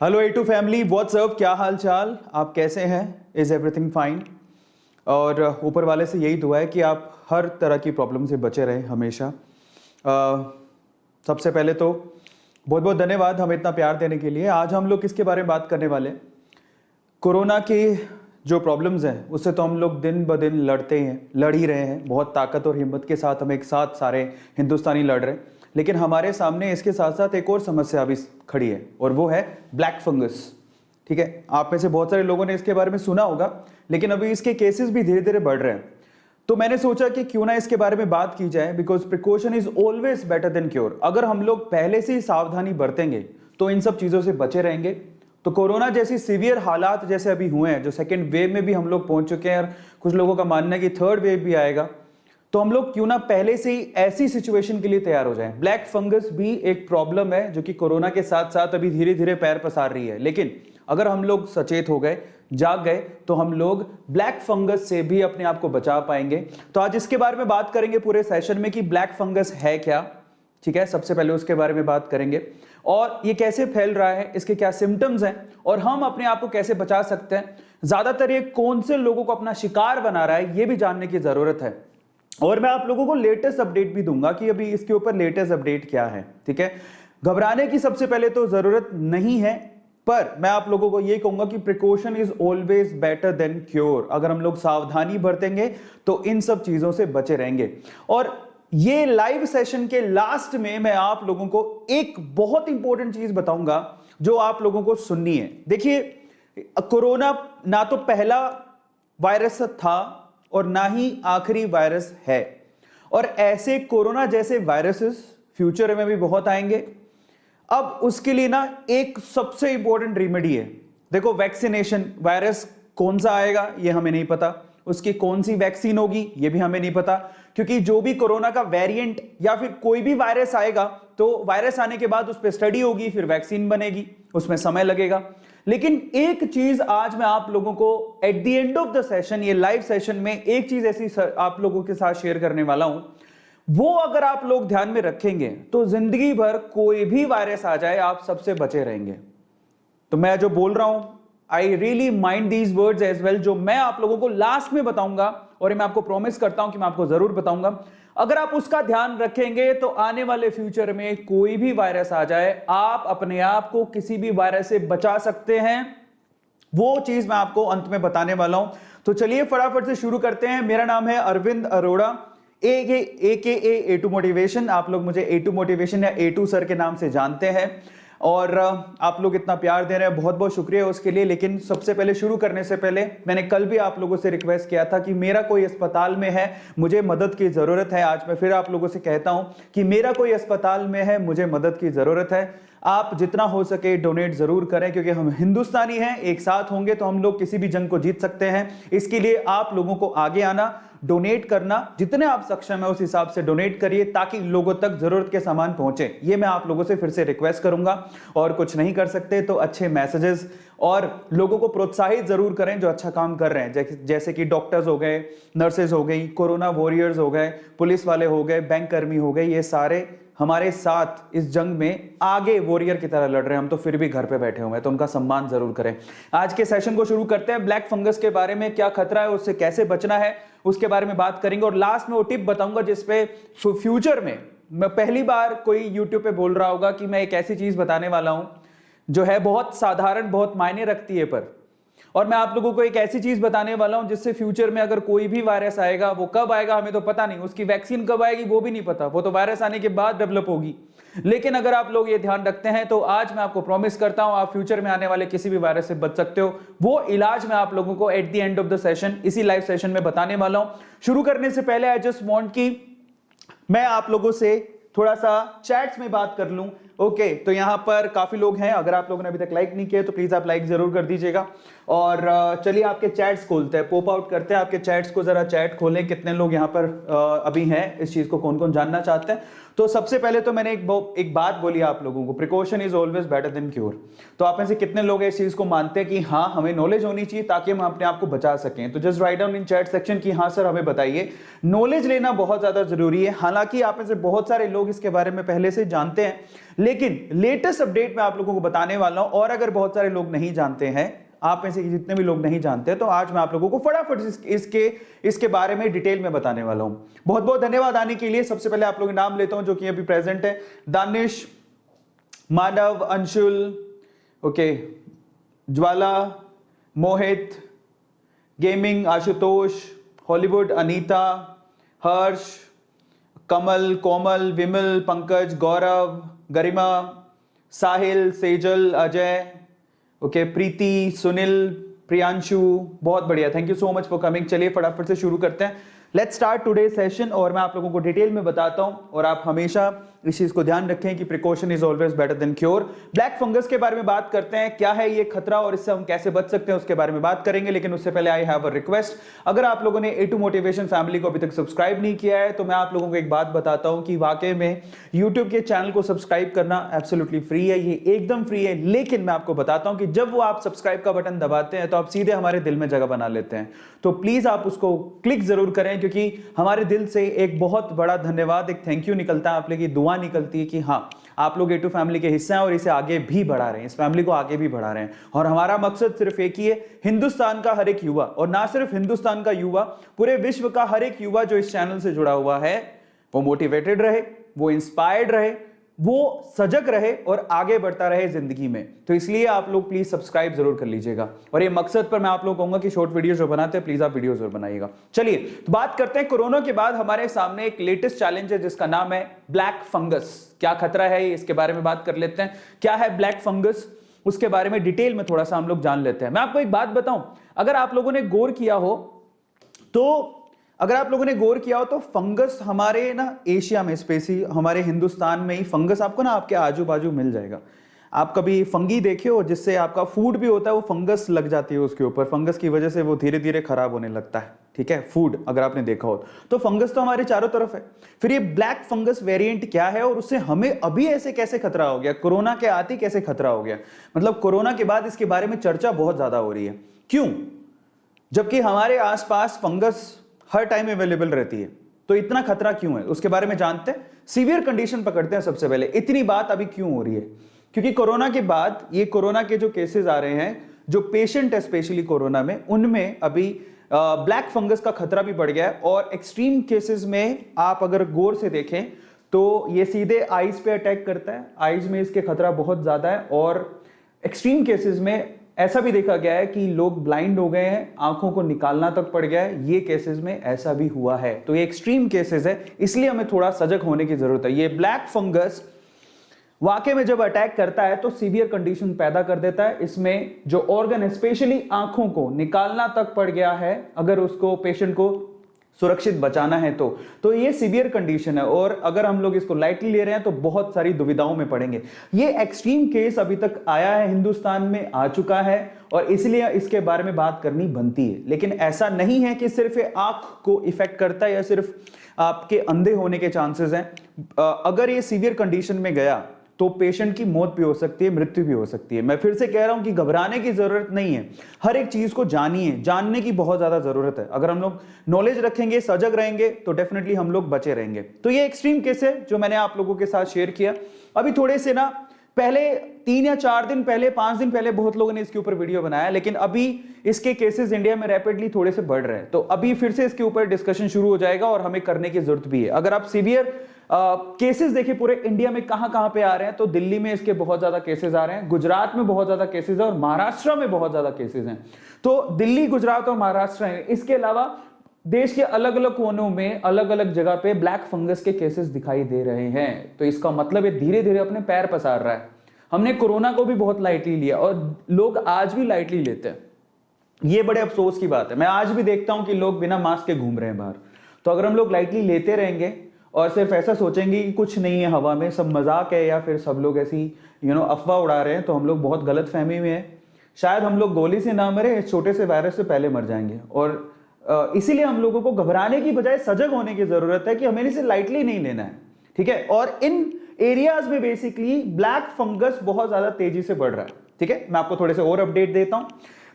Hello A2 family, WhatsApp, क्या हाल चाल, आप कैसे हैं? Is everything fine? और ऊपर वाले से यही दुआ है कि आप हर तरह की प्रॉब्लम से बचे रहें हमेशा। सबसे पहले तो बहुत बहुत धन्यवाद हमें इतना प्यार देने के लिए। आज हम लोग किसके बारे में बात करने वाले हैं? कोरोना की जो प्रॉब्लम्स हैं उससे तो हम लोग दिन ब दिन लड़ ही रहे हैं। बहुत ताकत और हिम्मत के साथ हम एक साथ सारे हिंदुस्तानी लड़ रहे हैं, लेकिन हमारे सामने इसके साथ साथ एक और समस्या भी खड़ी है और वो है ब्लैक फंगस। ठीक है, आप में से बहुत सारे लोगों ने इसके बारे में सुना होगा, लेकिन अभी इसके केसेस भी धीरे धीरे बढ़ रहे हैं। तो मैंने सोचा कि क्यों ना इसके बारे में बात की जाए, because precaution is always better than cure. अगर हम लोग पहले से ही सावधानी बरतेंगे तो इन सब चीजों से बचे रहेंगे। तो कोरोना जैसी सीवियर हालात जैसे अभी हुए हैं, जो सेकेंड वेव में भी हम लोग पहुंच चुके हैं और कुछ लोगों का मानना है कि थर्ड वेव भी आएगा, तो हम लोग क्यों ना पहले से ही ऐसी सिचुएशन के लिए तैयार हो जाएं। ब्लैक फंगस भी एक प्रॉब्लम है जो कि कोरोना के साथ साथ अभी धीरे धीरे पैर पसार रही है, लेकिन अगर हम लोग सचेत हो गए, जाग गए, तो हम लोग ब्लैक फंगस से भी अपने आप को बचा पाएंगे। तो आज इसके बारे में बात करेंगे पूरे सेशन में कि ब्लैक फंगस है क्या। ठीक है, सबसे पहले उसके बारे में बात करेंगे और ये कैसे फैल रहा है, इसके क्या सिम्टम्स हैं और हम अपने आप को कैसे बचा सकते हैं। ज्यादातर ये कौन से लोगों को अपना शिकार बना रहा है, ये भी जानने की जरूरत है। और मैं आप लोगों को लेटेस्ट अपडेट भी दूंगा कि अभी इसके ऊपर लेटेस्ट अपडेट क्या है। ठीक है, घबराने की सबसे पहले तो जरूरत नहीं है, पर मैं आप लोगों को यह कहूंगा कि precaution is always better than cure. अगर हम लोग सावधानी बरतेंगे तो इन सब चीजों से बचे रहेंगे। और ये लाइव सेशन के लास्ट में मैं आप लोगों को एक बहुत इंपॉर्टेंट चीज बताऊंगा जो आप लोगों को सुननी है। देखिए, कोरोना ना तो पहला वायरस था और ना ही आखिरी वायरस है, और ऐसे कोरोना जैसे वायरसेस फ्यूचर में भी बहुत आएंगे। अब उसके लिए ना एक सबसे इंपॉर्टेंट रेमेडी है। देखो, वैक्सीनेशन। वायरस कौन सा आएगा ये हमें नहीं पता, उसकी कौन सी वैक्सीन होगी ये भी हमें नहीं पता, क्योंकि जो भी कोरोना का वेरिएंट या फिर कोई भी वायरस आएगा तो वायरस आने के बाद उस पर स्टडी होगी, फिर वैक्सीन बनेगी, उसमें समय लगेगा। लेकिन एक चीज आज मैं आप लोगों को at the end of the session, ये लाइव सेशन में एक चीज ऐसी आप लोगों के साथ शेयर करने वाला हूं, वो अगर आप लोग ध्यान में रखेंगे तो जिंदगी भर कोई भी वायरस आ जाए आप सबसे बचे रहेंगे। तो मैं जो बोल रहा हूं, I really mind these words as well, जो मैं आप लोगों को लास्ट में बताऊंगा और मैं आपको प्रॉमिस करता हूं कि मैं आपको जरूर बताऊंगा। अगर आप उसका ध्यान रखेंगे तो आने वाले फ्यूचर में कोई भी वायरस आ जाए, आप अपने आप को किसी भी वायरस से बचा सकते हैं। वो चीज मैं आपको अंत में बताने वाला हूं। तो चलिए फटाफट से शुरू करते हैं। मेरा नाम है अरविंद अरोड़ा, ए टू मोटिवेशन। आप लोग मुझे A2 मोटिवेशन या A2 सर के नाम से जानते हैं, और आप लोग इतना प्यार दे रहे हैं, बहुत बहुत शुक्रिया उसके लिए। लेकिन सबसे पहले शुरू करने से पहले मैंने कल भी आप लोगों से रिक्वेस्ट किया था कि मेरा कोई अस्पताल में है, मुझे मदद की जरूरत है। आज मैं फिर आप लोगों से कहता हूं कि मेरा कोई अस्पताल में है, मुझे मदद की जरूरत है। आप जितना हो सके डोनेट जरूर करें, क्योंकि हम हिंदुस्तानी हैं, एक साथ होंगे तो हम लोग किसी भी जंग को जीत सकते हैं। इसके लिए आप लोगों को आगे आना, डोनेट करना, जितने आप सक्षम है उस हिसाब से डोनेट करिए ताकि लोगों तक जरूरत के सामान पहुंचे। ये मैं आप लोगों से फिर से रिक्वेस्ट करूंगा। और कुछ नहीं कर सकते तो अच्छे मैसेजेस और लोगों को प्रोत्साहित जरूर करें जो अच्छा काम कर रहे हैं, जैसे कि डॉक्टर्स हो गए, नर्सेज हो गई, कोरोना वॉरियर्स हो गए, पुलिस वाले हो गए, बैंक कर्मी हो गए। ये सारे हमारे साथ इस जंग में आगे वॉरियर की तरह लड़ रहे हैं। हम तो फिर भी घर पे बैठे हुए हैं, तो उनका सम्मान जरूर करें। आज के सेशन को शुरू करते हैं। ब्लैक फंगस के बारे में, क्या खतरा है, उससे कैसे बचना है, उसके बारे में बात करेंगे। और लास्ट में वो टिप बताऊंगा जिसपे फ्यूचर में मैं पहली बार कोई यूट्यूब पे बोल रहा होगा कि मैं एक ऐसी चीज बताने वाला हूं जो है बहुत साधारण, बहुत मायने रखती है, पर और मैं आप लोगों को एक ऐसी चीज बताने वाला हूं जिससे फ्यूचर में अगर कोई भी वायरस आएगा, वो कब आएगा हमें तो पता नहीं, उसकी वैक्सीन कब आएगी वो भी नहीं पता, वो तो वायरस आने के बाद डेवलप होगी। लेकिन अगर आप लोग ये ध्यान रखते हैं तो आज मैं आपको प्रॉमिस करता हूं आप फ्यूचर में आने वाले किसी भी वायरस से बच सकते हो। वो इलाज मैं आप लोगों को at the end of the session, इसी लाइव सेशन में बताने वाला हूं। शुरू करने से पहले आई जस्ट वांट कि मैं आप लोगों से थोड़ा सा चैट्स में बात कर लूं। ओके, तो यहां पर काफी लोग हैं। अगर आप लोगों ने अभी तक लाइक नहीं किया तो प्लीज आप लाइक जरूर कर दीजिएगा। और चलिए आपके चैट्स खोलते हैं, पोप आउट करते हैं आपके चैट्स को, जरा चैट खोलें कितने लोग यहाँ पर अभी हैं, इस चीज को कौन कौन जानना चाहते हैं। तो सबसे पहले तो मैंने एक बात बोली आप लोगों को, precaution is always better than cure. तो आप में से कितने लोग इस चीज को मानते हैं कि हाँ हमें नॉलेज होनी चाहिए ताकि हम अपने आप को बचा सकें? तो just write down in chat section कि हाँ सर हमें बताइए। नॉलेज लेना बहुत ज्यादा जरूरी है, हालांकि आप में से बहुत सारे लोग इसके बारे में पहले से जानते हैं, लेकिन लेटेस्ट अपडेट मैं आप लोगों को बताने वाला हूं। और अगर बहुत सारे लोग नहीं जानते हैं, आप में से जितने भी लोग नहीं जानते, तो आज मैं आप लोगों को फटाफट इसके बारे में डिटेल में बताने वाला हूं। बहुत बहुत धन्यवाद आने के लिए। सबसे पहले आप लोगों के नाम लेता हूं जो कि अभी प्रेजेंट है। दानिश, मानव, अंशुल, ओके, ज्वाला, मोहित, गेमिंग, आशुतोष, हॉलीवुड, अनीता, हर्ष, कमल, कोमल, विमल, पंकज, गौरव, गरिमा, साहिल, सेजल, अजय, ओके, प्रीति, सुनील, प्रियांशु, बहुत बढ़िया, thank you so much for coming. चलिए फटाफट से शुरू करते हैं। Let's start today session. और मैं आप लोगों को डिटेल में बताता हूं, और आप हमेशा इस चीज को ध्यान रखें कि precaution is always better than cure. Black fungus के बारे में बात करते हैं, क्या है ये खतरा और इससे हम कैसे बच सकते हैं उसके बारे में बात करेंगे। लेकिन उससे पहले आई हैव अ रिक्वेस्ट, अगर आप लोगों ने A2 मोटिवेशन फैमिली को अभी तक सब्सक्राइब नहीं किया है तो मैं आप लोगों को एक बात बताता हूं कि वाकई में यूट्यूब के चैनल को सब्सक्राइब करना एब्सोल्युटली फ्री है, ये एकदम फ्री है। लेकिन मैं आपको बताता हूं कि जब वो आप सब्सक्राइब का बटन दबाते हैं तो आप सीधे हमारे दिल में जगह बना लेते हैं। तो प्लीज आप उसको क्लिक जरूर करें, क्योंकि हमारे दिल से एक बहुत बड़ा धन्यवाद, एक थैंक यू निकलता है, आप लोगों की दुआ निकलती है कि हाँ आप लोग A2 फैमिली के हिस्से हैं और इसे आगे भी बढ़ा रहे हैं, इस फैमिली को आगे भी बढ़ा रहे हैं। और हमारा मकसद सिर्फ एक ही है, हिंदुस्तान का हर एक युवा, और ना सिर्फ हिंदुस्तान का युवा, पूरे विश्व का हर एक युवा जो इस चैनल से जुड़ा हुआ है वो मोटिवेटेड रहे, वो इंस्पायर्ड रहे, वो सजग रहे और आगे बढ़ता रहे जिंदगी में। तो इसलिए आप लोग प्लीज सब्सक्राइब जरूर कर लीजिएगा। और ये मकसद पर मैं आप लोग कहूंगा कि शॉर्ट वीडियो जो बनाते हैं प्लीज आप वीडियो जरूर बनाइएगा। चलिए तो बात करते हैं, कोरोना के बाद हमारे सामने एक लेटेस्ट चैलेंज है जिसका नाम है ब्लैक फंगस। क्या खतरा है इसके बारे में बात कर लेते हैं। क्या है ब्लैक फंगस, उसके बारे में डिटेल में थोड़ा सा हम लोग जान लेते हैं। मैं आपको एक बात बताऊं, अगर आप लोगों ने गौर किया हो तो फंगस हमारे ना एशिया में, स्पेशली हमारे हिंदुस्तान में ही फंगस आपको ना आपके आजू बाजू मिल जाएगा। आप कभी फंगी देखे हो जिससे आपका फूड भी होता है, वो फंगस लग जाती है उसके ऊपर, फंगस की वजह से वो धीरे धीरे खराब होने लगता है। ठीक है, फूड अगर आपने देखा हो तो फंगस तो हमारे चारों तरफ है। फिर ये ब्लैक फंगस वेरिएंट क्या है और उससे हमें अभी ऐसे कैसे खतरा हो गया, कोरोना के आते कैसे खतरा हो गया, मतलब कोरोना के बाद इसके बारे में चर्चा बहुत ज्यादा हो रही है। क्यों? जबकि हमारे आसपास फंगस हर टाइम अवेलेबल रहती है, तो इतना खतरा क्यों है उसके बारे में जानते हैं। सीवियर कंडीशन पकड़ते हैं सबसे पहले। इतनी बात अभी क्यों हो रही है? क्योंकि कोरोना के बाद ये कोरोना के जो केसेस आ रहे हैं, जो पेशेंट है स्पेशली कोरोना में, उनमें अभी ब्लैक फंगस का खतरा भी बढ़ गया है। और एक्सट्रीम केसेस में आप अगर गौर से देखें तो ये सीधे आईज पे अटैक करता है, आईज में इसके खतरा बहुत ज्यादा है। और एक्सट्रीम केसेस में ऐसा भी देखा गया है कि लोग ब्लाइंड हो गए हैं, आंखों को निकालना तक पड़ गया है, ये केसेस में ऐसा भी हुआ है। तो ये एक्सट्रीम केसेस है, इसलिए हमें थोड़ा सजग होने की जरूरत है। ये ब्लैक फंगस वाकई में जब अटैक करता है तो सीवियर कंडीशन पैदा कर देता है। इसमें जो ऑर्गन है, स्पेशली आंखों को निकालना तक पड़ गया है, अगर उसको पेशेंट को सुरक्षित बचाना है तो ये सीवियर कंडीशन है। और अगर हम लोग इसको लाइटली ले रहे हैं तो बहुत सारी दुविधाओं में पड़ेंगे। ये एक्सट्रीम केस अभी तक आया है, हिंदुस्तान में आ चुका है, और इसलिए इसके बारे में बात करनी बनती है। लेकिन ऐसा नहीं है कि सिर्फ आंख को इफेक्ट करता है या सिर्फ आपके अंधे होने के चांसेस हैं। अगर ये सीवियर कंडीशन में गया तो पेशेंट की मौत भी हो सकती है, मृत्यु भी हो सकती है। मैं फिर से कह रहा हूं कि घबराने की जरूरत नहीं है, हर एक चीज को जानिए, जानने की बहुत ज्यादा जरूरत है। अगर हम लोग नॉलेज रखेंगे, सजग रहेंगे, तो डेफिनेटली हम लोग बचे रहेंगे। तो ये एक्सट्रीम केस है जो मैंने आप लोगों के साथ शेयर किया। अभी थोड़े से ना पहले 3 या 4 दिन पहले, 5 दिन पहले बहुत लोगों ने इसके ऊपर वीडियो बनाया, लेकिन अभी इसके केसेस इंडिया में रैपिडली थोड़े से बढ़ रहे हैं। तो अभी फिर से इसके ऊपर डिस्कशन शुरू हो जाएगा और हमें करने की जरूरत भी है। अगर आप सीवियर केसेस देखिए पूरे इंडिया में कहां पे आ रहे हैं, तो दिल्ली में इसके बहुत ज्यादा केसेस आ रहे हैं, गुजरात में बहुत ज्यादा केसेस है, और महाराष्ट्र में बहुत ज्यादा केसेस हैं। तो दिल्ली, गुजरात और महाराष्ट्र है। इसके अलावा देश के अलग अलग कोनों में, अलग अलग जगह पे ब्लैक फंगस के केसेस दिखाई दे रहे हैं। तो इसका मतलब ये धीरे धीरे अपने पैर पसार रहा है। हमने कोरोना को भी बहुत लाइटली लिया और लोग आज भी लाइटली लेते हैं। ये बड़े अफसोस की बात है। मैं आज भी देखता हूं कि लोग बिना मास्क के घूम रहे हैं बाहर। तो अगर हम लोग लाइटली लेते रहेंगे और सिर्फ ऐसा सोचेंगे कि कुछ नहीं है, हवा में सब मजाक है, या फिर सब लोग ऐसी अफवाह उड़ा रहे हैं, तो हम लोग बहुत गलत फहमी में है। शायद हम लोग गोली से ना मरे, इस छोटे से वायरस से पहले मर जाएंगे। और इसीलिए हम लोगों को घबराने की बजाय सजग होने की जरूरत है कि हमें इसे लाइटली नहीं लेना है, ठीक है। और इन एरियाज में बेसिकली ब्लैक फंगस बहुत ज्यादा तेजी से बढ़ रहा है, ठीक है। मैं आपको थोड़े से और अपडेट देता हूं।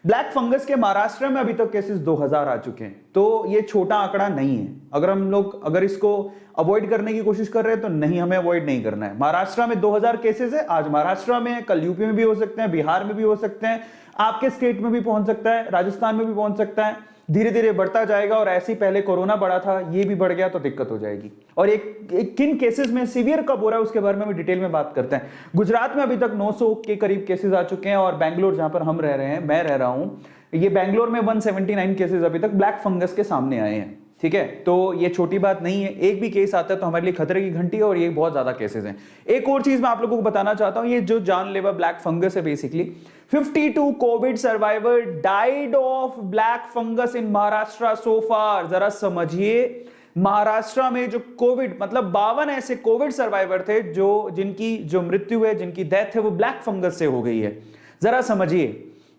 ब्लैक फंगस के महाराष्ट्र में अभी तक केसेस 2000 आ चुके हैं, तो ये छोटा आंकड़ा नहीं है। अगर इसको अवॉइड करने की कोशिश कर रहे हैं तो नहीं, हमें अवॉइड नहीं करना है। महाराष्ट्र में 2000 केसेस है, आज महाराष्ट्र में, कल यूपी में भी हो सकते हैं, बिहार में भी हो सकते हैं, आपके स्टेट में भी पहुंच सकता है, राजस्थान में भी पहुंच सकता है। धीरे धीरे बढ़ता जाएगा और ऐसे ही पहले कोरोना बढ़ा था, ये भी बढ़ गया तो दिक्कत हो जाएगी। और एक किन केसेस में सीवियर कब हो रहा है उसके बारे में भी डिटेल में बात करते हैं। गुजरात में अभी तक 900 के करीब केसेस आ चुके हैं और बैंगलोर जहां पर हम रह रहे हैं, मैं रह रहा हूं, ये बैंगलोर में 179 केसेस अभी तक ब्लैक फंगस के सामने आए हैं, ठीक है। तो ये छोटी बात नहीं है, एक भी केस आता है तो हमारे लिए खतरे की घंटी है और ये बहुत ज्यादा केसेस हैं। एक और चीज मैं आप लोगों को बताना चाहता हूं, ये जो जानलेवा ब्लैक फंगस है, basically 52 covid survivor died of black fungus in Maharashtra so far. जरा समझिए, महाराष्ट्र में जो कोविड, मतलब 52 ऐसे कोविड सर्वाइवर थे जिनकी जो मृत्यु है, जिनकी डेथ है, वो ब्लैक फंगस से हो गई है। जरा समझिए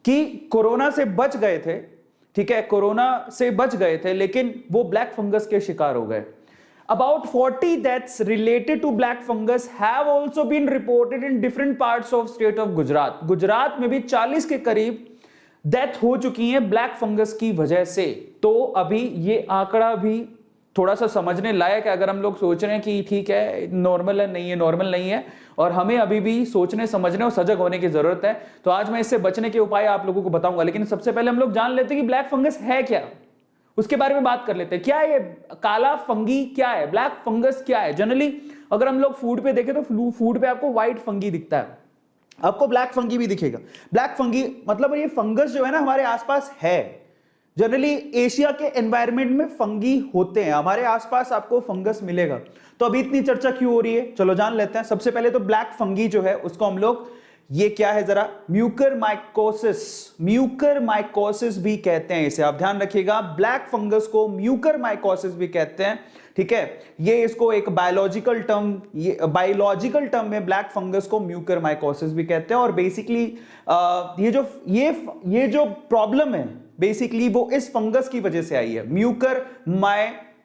कि कोरोना से बच गए थे, ठीक है, कोरोना से बच गए थे, लेकिन वो ब्लैक फंगस के शिकार हो गए। About 40 deaths related to black fungus have also been reported in different parts of state of Gujarat. Gujarat में भी 40 के करीब डेथ हो चुकी है ब्लैक फंगस की वजह से। तो अभी ये आंकड़ा भी थोड़ा सा समझने लायक है। अगर हम लोग सोच रहे हैं कि ठीक है नॉर्मल है, नहीं है, नॉर्मल नहीं है, और हमें अभी भी सोचने समझने और सजग होने की जरूरत है, तो आज मैं इससे बचने के उपाय आप लोगों को बताऊंगा। लेकिन सबसे पहले हम लोग जान लेते हैं कि ब्लैक फंगस है क्या, उसके बारे में बात कर लेते हैं। क्या है ये काला फंगी, क्या है ब्लैक फंगस, क्या है? जनरली अगर हम लोग फूड पे देखें तो फूड पे आपको व्हाइट फंगी दिखता है, आपको ब्लैक फंगी भी दिखेगा। ब्लैक फंगी मतलब ये फंगस जो है ना हमारे आसपास है। जनरली एशिया के एनवायरनमेंट में फंगी होते हैं, हमारे आसपास आपको फंगस मिलेगा। तो अभी इतनी चर्चा क्यों हो रही है, चलो जान लेते हैं। सबसे पहले तो ब्लैक फंगी जो है उसको हम लोग, ये क्या है जरा, म्यूकरमाइकोसिस, म्यूकरमाइकोसिस भी कहते हैं इसे, आप ध्यान रखिएगा। ब्लैक फंगस को म्यूकरमाइकोसिस भी कहते हैं, ठीक है। ये इसको एक बायोलॉजिकल टर्म में ब्लैक फंगस को म्यूकरमाइकोसिस भी कहते हैं। और बेसिकली ये जो प्रॉब्लम है बेसिकली वो इस फंगस की वजह से आई है, म्यूकरमाइसीटिस,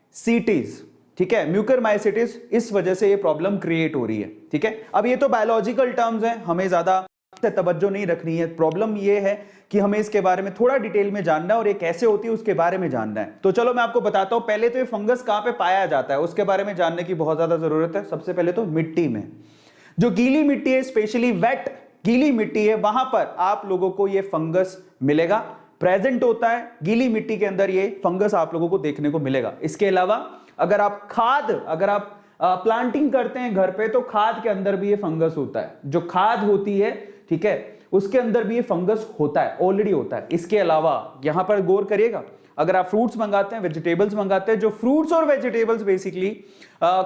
ठीक है। म्यूकरमाइसीटिस, इस वजह से ये प्रॉब्लम क्रिएट हो रही है, ठीक है। अब ये तो बायोलॉजिकल टर्म्स हैं, हमें ज्यादा से तवज्जो नहीं रखनी है। प्रॉब्लम ये है कि हमें इसके बारे में थोड़ा डिटेल में जानना है और ये कैसे होती है उसके बारे में जानना है। तो चलो मैं आपको बताता हूं। पहले तो ये फंगस कहां पे पाया जाता है उसके बारे में जानने की बहुत ज्यादा जरूरत है। सबसे पहले तो मिट्टी में, जो गीली मिट्टी है, स्पेशली वेट गीली मिट्टी है, वहां पर आप लोगों को ये फंगस मिलेगा, प्रेजेंट होता है। गीली मिट्टी के अंदर ये फंगस आप लोगों को देखने को मिलेगा। इसके अलावा अगर आप प्लांटिंग करते हैं घर पे, तो खाद के अंदर भी ये फंगस होता है। जो खाद होती है, ठीक है, उसके अंदर भी ये फंगस होता है, ऑलरेडी होता है। इसके अलावा यहां पर गौर करिएगा, अगर आप फ्रूट्स मंगाते हैं, वेजिटेबल्स मंगाते हैं, जो फ्रूट्स और वेजिटेबल्स बेसिकली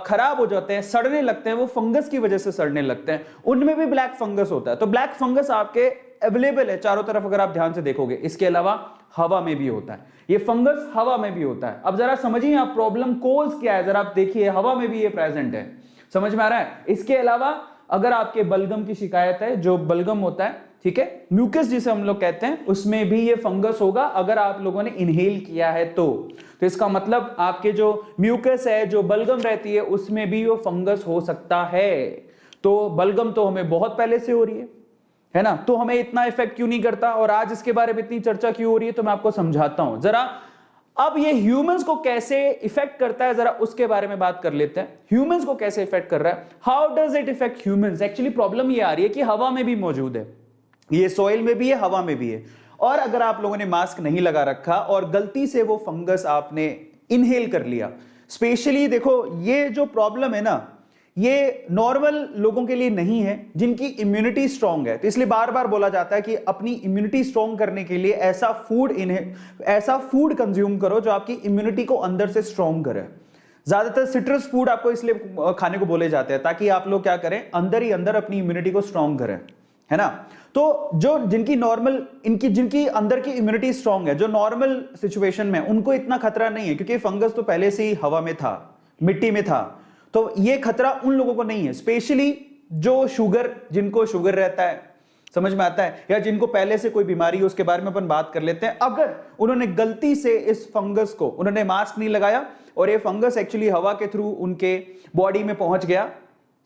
खराब हो जाते हैं, सड़ने लगते हैं, वो फंगस की वजह से सड़ने लगते हैं, उनमें भी ब्लैक फंगस होता है। तो ब्लैक फंगस आपके अवेलेबल है चारों तरफ, अगर आप ध्यान से देखोगे। इसके अलावा हवा में भी होता है, ये फंगस हवा में भी होता है। अब जरा समझिए आप प्रॉब्लम कोज क्या है, जरा आप देखिए, हवा में भी ये प्रेजेंट है, समझ में आ रहा है। इसके अलावा अगर आपके बलगम की शिकायत है, जो बलगम होता है, ठीक है, म्यूकस जिसे हम लोग कहते हैं, उसमें भी ये फंगस होगा अगर आप लोगों ने इनहेल किया है तो इसका मतलब आपके जो म्यूकस है, जो बलगम रहती है, उसमें भी वो फंगस हो सकता है। तो बलगम तो हमें बहुत पहले से हो रही है ना, तो हमें इतना इफेक्ट क्यों नहीं करता, और आज इसके बारे में इतनी चर्चा क्यों हो रही है, तो मैं आपको समझाता हूं जरा। अब ये ह्यूमंस को कैसे इफेक्ट करता है, जरा उसके बारे में बात कर लेते हैं। ह्यूमंस को कैसे इफेक्ट कर रहा है, how does it effect humans. Actually problem ये आ रही है कि हवा में भी मौजूद है, ये सॉइल में भी है, हवा में भी है। और अगर आप लोगों ने मास्क नहीं लगा रखा और गलती से वो फंगस आपने इनहेल कर लिया, स्पेशली देखो ये जो प्रॉब्लम है ना, ये नॉर्मल लोगों के लिए नहीं है जिनकी इम्यूनिटी स्ट्रांग है। तो इसलिए बार बार बोला जाता है कि अपनी इम्यूनिटी स्ट्रांग करने के लिए ऐसा फूड कंज्यूम करो जो आपकी इम्यूनिटी को अंदर से स्ट्रांग करे। ज्यादातर सिट्रस फूड आपको इसलिए खाने को बोले जाते हैं ताकि आप लोग क्या करें, अंदर ही अंदर अपनी इम्यूनिटी को स्ट्रांग करें, है ना। तो जो जिनकी अंदर की इम्यूनिटी स्ट्रांग है, जो नॉर्मल सिचुएशन में, उनको इतना खतरा नहीं है, क्योंकि फंगस तो पहले से ही हवा में था, मिट्टी में था। तो ये खतरा उन लोगों को नहीं है, स्पेशली जिनको शुगर रहता है, समझ में आता है? या जिनको पहले से कोई बीमारी है उसके बारे में अपन बात कर लेते हैं। अगर उन्होंने गलती से इस फंगस को, उन्होंने मास्क नहीं लगाया और ये फंगस एक्चुअली हवा के थ्रू उनके बॉडी में पहुंच गया,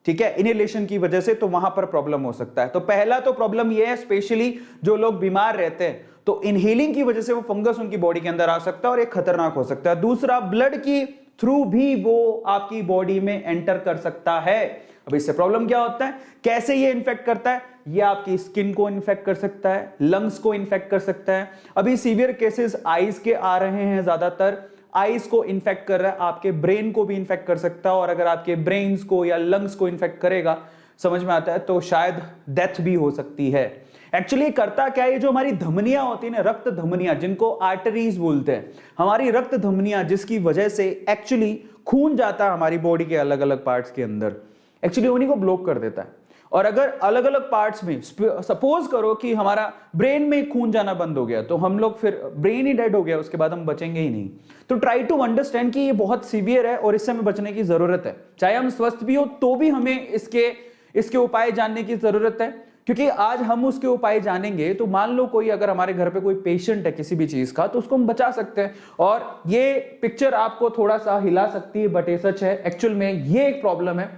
ठीक है, इनहेलेशन की वजह से, तो वहां पर प्रॉब्लम हो सकता है। तो पहला तो प्रॉब्लम ये है, स्पेशली जो लोग बीमार रहते हैं तो इनहेलिंग की वजह से वो फंगस उनकी बॉडी के अंदर आ सकता है और ये खतरनाक हो सकता है। दूसरा, ब्लड की थ्रू भी वो आपकी बॉडी में एंटर कर सकता है। अब इससे प्रॉब्लम क्या होता है, कैसे ये इन्फेक्ट करता है? ये आपकी स्किन को इन्फेक्ट कर सकता है, लंग्स को इन्फेक्ट कर सकता है। अभी सीवियर केसेस आईज के आ रहे हैं, ज्यादातर आईज को इन्फेक्ट कर रहा है, आपके ब्रेन को भी इन्फेक्ट कर सकता है, और अगर आपके ब्रेन्स को या लंग्स को इन्फेक्ट करेगा, समझ में आता है, तो शायद डेथ भी हो सकती है। एक्चुअली करता क्या है, जो हमारी धमनियां होती है ना, रक्त धमनियां, जिनको आर्टरीज बोलते हैं, हमारी रक्त धमनियां, जिसकी वजह से एक्चुअली खून जाता है हमारी बॉडी के अलग अलग पार्ट्स के अंदर, एक्चुअली उन्हीं को ब्लॉक कर देता है। और अगर अलग अलग पार्ट्स में, सपोज करो कि हमारा ब्रेन में खून जाना बंद हो गया, तो हम लोग फिर ब्रेन ही डेड हो गया, उसके बाद हम बचेंगे ही नहीं। तो ट्राई टू अंडरस्टैंड कि ये बहुत सीवियर है और इससे हमें बचने की जरूरत है। चाहे हम स्वस्थ भी हो तो भी हमें इसके उपाय जानने की जरूरत है, क्योंकि आज हम उसके उपाय जानेंगे तो मान लो कोई, अगर हमारे घर पे कोई पेशेंट है किसी भी चीज का, तो उसको हम बचा सकते हैं। और ये पिक्चर आपको थोड़ा सा हिला सकती है, बट ये सच है। एक्चुअल में ये एक प्रॉब्लम है,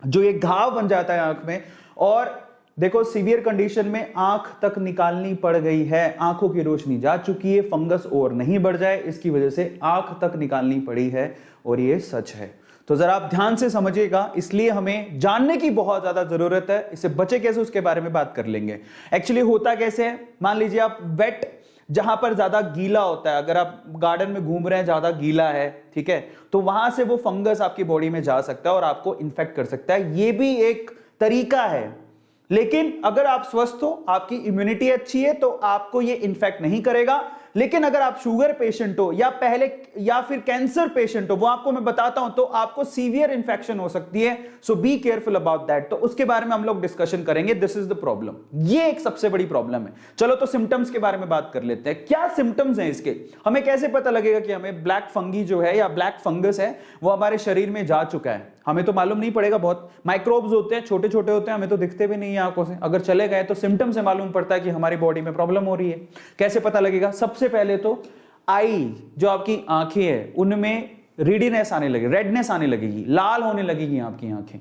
जो ये घाव बन जाता है आंख में, और देखो सीवियर कंडीशन में आंख तक निकालनी पड़ गई है, आंखों की रोशनी जा चुकी है, फंगस और नहीं बढ़ जाए इसकी वजह से आंख तक निकालनी पड़ी है, और ये सच है। तो जरा आप ध्यान से समझिएगा, इसलिए हमें जानने की बहुत ज्यादा जरूरत है। इससे बचे कैसे उसके बारे में बात कर लेंगे। एक्चुअली होता कैसे है, मान लीजिए आप वेट, जहां पर ज्यादा गीला होता है, अगर आप गार्डन में घूम रहे हैं, ज्यादा गीला है, ठीक है, तो वहां से वो फंगस आपकी बॉडी में जा सकता है और आपको इन्फेक्ट कर सकता है। ये भी एक तरीका है, लेकिन अगर आप स्वस्थ हो, आपकी इम्यूनिटी अच्छी है, तो आपको ये इन्फेक्ट नहीं करेगा। लेकिन अगर आप शुगर पेशेंट हो या फिर कैंसर पेशेंट हो, वो आपको मैं बताता हूं, तो आपको सीवियर इंफेक्शन हो सकती है। सो बी केयरफुल अबाउट दैट। तो उसके बारे में हम लोग डिस्कशन करेंगे। दिस इज द प्रॉब्लम, ये एक सबसे बड़ी प्रॉब्लम है। चलो तो सिम्टम्स के बारे में बात कर लेते हैं। क्या सिम्टम्स हैं इसके, हमें कैसे पता लगेगा कि हमें ब्लैक फंगी जो है या ब्लैक फंगस है वो हमारे शरीर में जा चुका है? हमें तो मालूम नहीं पड़ेगा, बहुत माइक्रोब्स होते हैं, छोटे छोटे होते हैं, हमें तो दिखते भी नहीं है आंखों से। अगर चले गए तो सिम्टम से मालूम पड़ता है कि हमारी बॉडी में प्रॉब्लम हो रही है। कैसे पता लगेगा? सबसे पहले तो आई, जो आपकी आंखें हैं, उनमें रीडीनेस आने लगेगी, रेडनेस आने लगेगी, लाल होने लगेगी आपकी आंखें,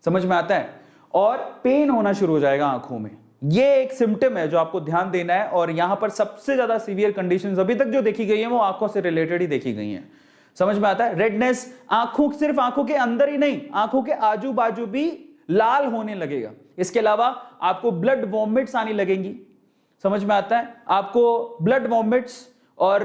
समझ में आता है, और पेन होना शुरू हो जाएगा आंखों में। ये एक सिम्टम है जो आपको ध्यान देना है। और यहां पर सबसे ज्यादा सीवियर कंडीशंस अभी तक जो देखी गई है वो आंखों से रिलेटेड ही देखी गई हैं, समझ में आता है। रेडनेस आंखों, सिर्फ आंखों के अंदर ही नहीं, आंखों के आजू बाजू भी लाल होने लगेगा। इसके अलावा आपको ब्लड वॉमिट्स आने लगेंगी, समझ में आता है, आपको ब्लड वॉमिट्स, और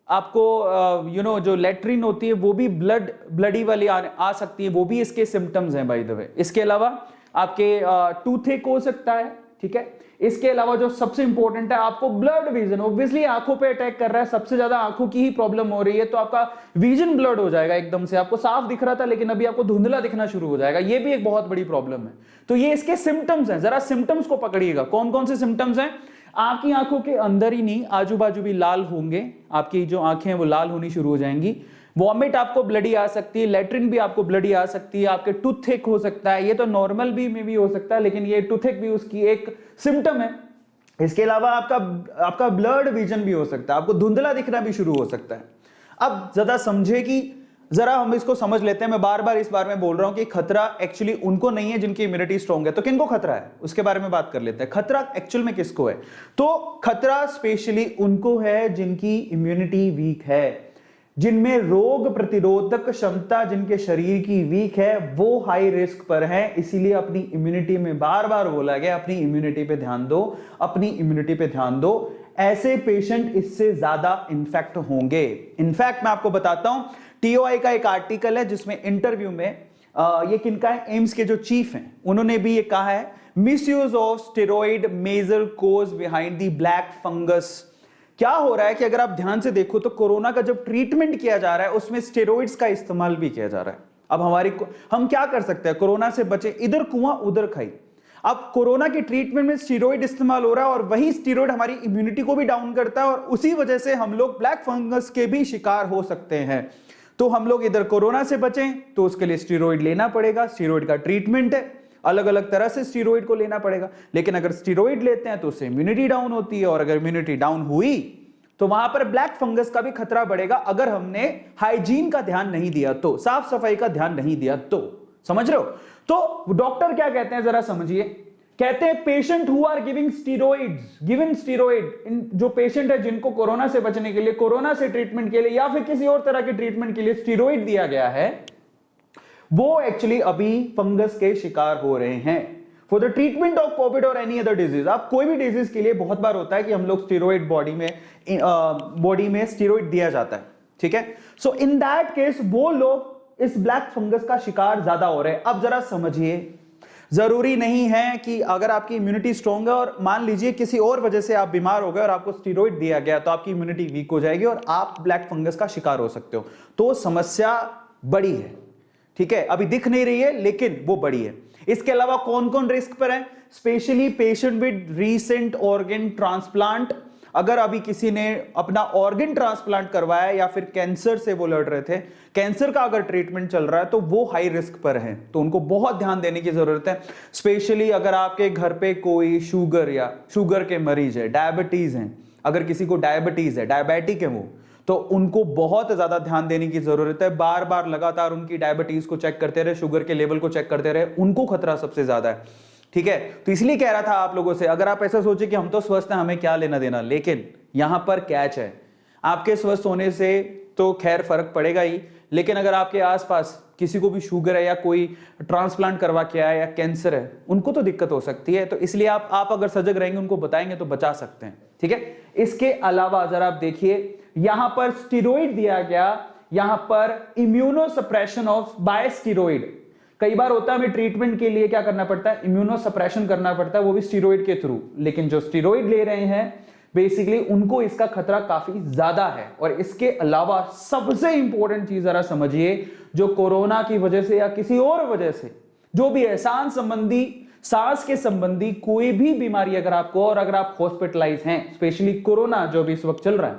आपको जो लेट्रिन होती है वो भी ब्लडी वाली आ सकती है, वो भी इसके सिम्टम्स हैं बाय द वे। इसके अलावा आपके टूथेक हो सकता है, ठीक है। इसके अलावा जो सबसे इंपॉर्टेंट है, आपको ब्लड विजन, ऑब्वियसली आंखों पे अटैक कर रहा है, सबसे ज्यादा आंखों की ही प्रॉब्लम हो रही है, तो आपका विजन ब्लड हो जाएगा एकदम से। आपको साफ दिख रहा था लेकिन अभी आपको धुंधला दिखना शुरू हो जाएगा, ये भी एक बहुत बड़ी प्रॉब्लम है। तो ये इसके सिम्टम्स हैं, जरा सिम्टम्स को पकड़िएगा। कौन कौन से सिम्टम्स हैं? आपकी आंखों के अंदर ही नहीं, आजू बाजू भी लाल होंगे, आपकी जो आंखें हैं वो लाल होनी शुरू हो जाएंगी। वॉमिट आपको ब्लडी आ सकती है, लेट्रिन भी आपको ब्लडी आ सकती है, आपके टूथेक हो सकता है, ये तो नॉर्मल भी में भी हो सकता है, लेकिन ये टूथेक भी उसकी एक सिम्टम है। इसके अलावा आपका ब्लड विजन भी हो सकता है, आपको धुंधला दिखना भी शुरू हो सकता है। अब ज्यादा समझे कि जरा हम इसको समझ लेते हैं। मैं बार बार इस बारे में बोल रहा हूं कि खतरा एक्चुअली उनको नहीं है जिनकी इम्यूनिटी स्ट्रांग है। तो किनको खतरा है उसके बारे में बात कर लेते हैं। खतरा एक्चुअल में किसको है? तो खतरा स्पेशली उनको है जिनकी इम्यूनिटी वीक है, जिनमें रोग प्रतिरोधक क्षमता जिनके शरीर की वीक है, वो हाई रिस्क पर है। इसीलिए अपनी इम्यूनिटी में बार बार बोला गया, अपनी इम्यूनिटी पे ध्यान दो, अपनी इम्यूनिटी पे ध्यान दो। ऐसे पेशेंट इससे ज्यादा इन्फेक्ट होंगे। इनफैक्ट मैं आपको बताता हूं, टीओआई का एक आर्टिकल है जिसमें इंटरव्यू में ये किनका है, एम्स के जो चीफ हैं, उन्होंने भी ये कहा है, misuse of steroid major cause behind the black fungus. क्या हो रहा है कि अगर आप ध्यान से देखो तो कोरोना का जब ट्रीटमेंट किया जा रहा है उसमें स्टेरॉइड्स का इस्तेमाल भी किया जा रहा है। अब हम क्या कर सकते हैं, कोरोना से बचे, इधर कुआं उधर खाई। अब कोरोना के ट्रीटमेंट में स्टेरॉइड इस्तेमाल हो रहा है और वही स्टेरॉइड हमारी इम्यूनिटी को भी डाउन करता है और उसी वजह से हम लोग ब्लैक फंगस के भी शिकार हो सकते हैं। तो हम लोग इधर कोरोना से बचें तो उसके लिए स्टेरॉइड लेना पड़ेगा, स्टेरॉइड का ट्रीटमेंट है। अलग अलग तरह से स्टीरॉइड को लेना पड़ेगा। लेकिन अगर स्टीरॉइड लेते हैं तो उससे इम्यूनिटी डाउन होती है, और अगर इम्यूनिटी डाउन हुई तो वहां पर ब्लैक फंगस का भी खतरा बढ़ेगा, अगर हमने हाइजीन का ध्यान नहीं दिया तो, साफ सफाई का ध्यान नहीं दिया तो। समझ रहे हो? तो डॉक्टर क्या कहते हैं जरा समझिए। कहते हैं patient who are giving steroids, given steroid, जो पेशेंट है जिनको कोरोना से बचने के लिए, कोरोना से ट्रीटमेंट के लिए या फिर किसी और तरह के ट्रीटमेंट के लिए स्टीरॉइड दिया गया है, वो एक्चुअली अभी फंगस के शिकार हो रहे हैं। For the treatment of Covid और एनी अदर डिजीज, आप कोई भी डिजीज के लिए बहुत बार होता है कि हम लोग स्टीरॉइड बॉडी में स्टीरॉइड दिया जाता है, ठीक है। सो इन दैट केस वो लोग इस ब्लैक फंगस का शिकार ज्यादा हो रहे हैं। अब जरा समझिए, जरूरी नहीं है कि अगर आपकी इम्यूनिटी स्ट्रांग है और मान लीजिए किसी और वजह से आप बीमार हो गए और आपको स्टीरॉइड दिया गया तो आपकी इम्यूनिटी वीक हो जाएगी और आप ब्लैक फंगस का शिकार हो सकते हो, तो समस्या बड़ी है, ठीक है। अभी दिख नहीं रही है लेकिन वो बड़ी है। इसके अलावा कौन कौन रिस्क पर है? Specially patient with recent organ transplant, अगर अभी किसी ने अपना ऑर्गन ट्रांसप्लांट करवाया या फिर कैंसर से वो लड़ रहे थे, कैंसर का अगर ट्रीटमेंट चल रहा है तो वो हाई रिस्क पर है, तो उनको बहुत ध्यान देने की जरूरत है। स्पेशली अगर आपके घर पे कोई शुगर या शुगर के मरीज है, डायबिटीज हैं, अगर किसी को डायबिटीज है, डायबिटिक है वो, तो उनको बहुत ज्यादा ध्यान देने की जरूरत है। बार बार लगातार उनकी डायबिटीज को चेक करते रहे, शुगर के लेवल को चेक करते रहे, उनको खतरा सबसे ज्यादा है, ठीक है। तो इसलिए कह रहा था आप लोगों से, अगर आप ऐसा सोचे कि हम तो स्वस्थ हैं, हमें क्या लेना देना, लेकिन यहां पर कैच है, आपके स्वस्थ होने से तो खैर फर्क पड़ेगा ही, लेकिन अगर आपके आसपास किसी को भी शुगर है या कोई ट्रांसप्लांट करवा के आया या कैंसर है, उनको तो दिक्कत हो सकती है। तो इसलिए आप अगर सजग रहेंगे, उनको बताएंगे तो बचा सकते हैं, ठीक है। इसके अलावा जरा आप देखिए, यहां पर स्टीरॉइड दिया गया, यहां पर immunosuppression of by steroid. कई बार होता है हमें ट्रीटमेंट के लिए क्या करना पड़ता है, इम्यूनो सप्रेशन करना पड़ता है, वो भी स्टीरॉइड के थ्रू। लेकिन जो स्टीरॉइड ले रहे हैं बेसिकली उनको इसका खतरा काफी ज्यादा है। और इसके अलावा सबसे इंपॉर्टेंट चीज जरा समझिए, जो कोरोना की वजह से या किसी और वजह से जो भी है, सांस के संबंधी कोई भी बीमारी अगर आपको, और अगर आप हॉस्पिटलाइज हैं, स्पेशली कोरोना जो भी इस वक्त चल रहा है,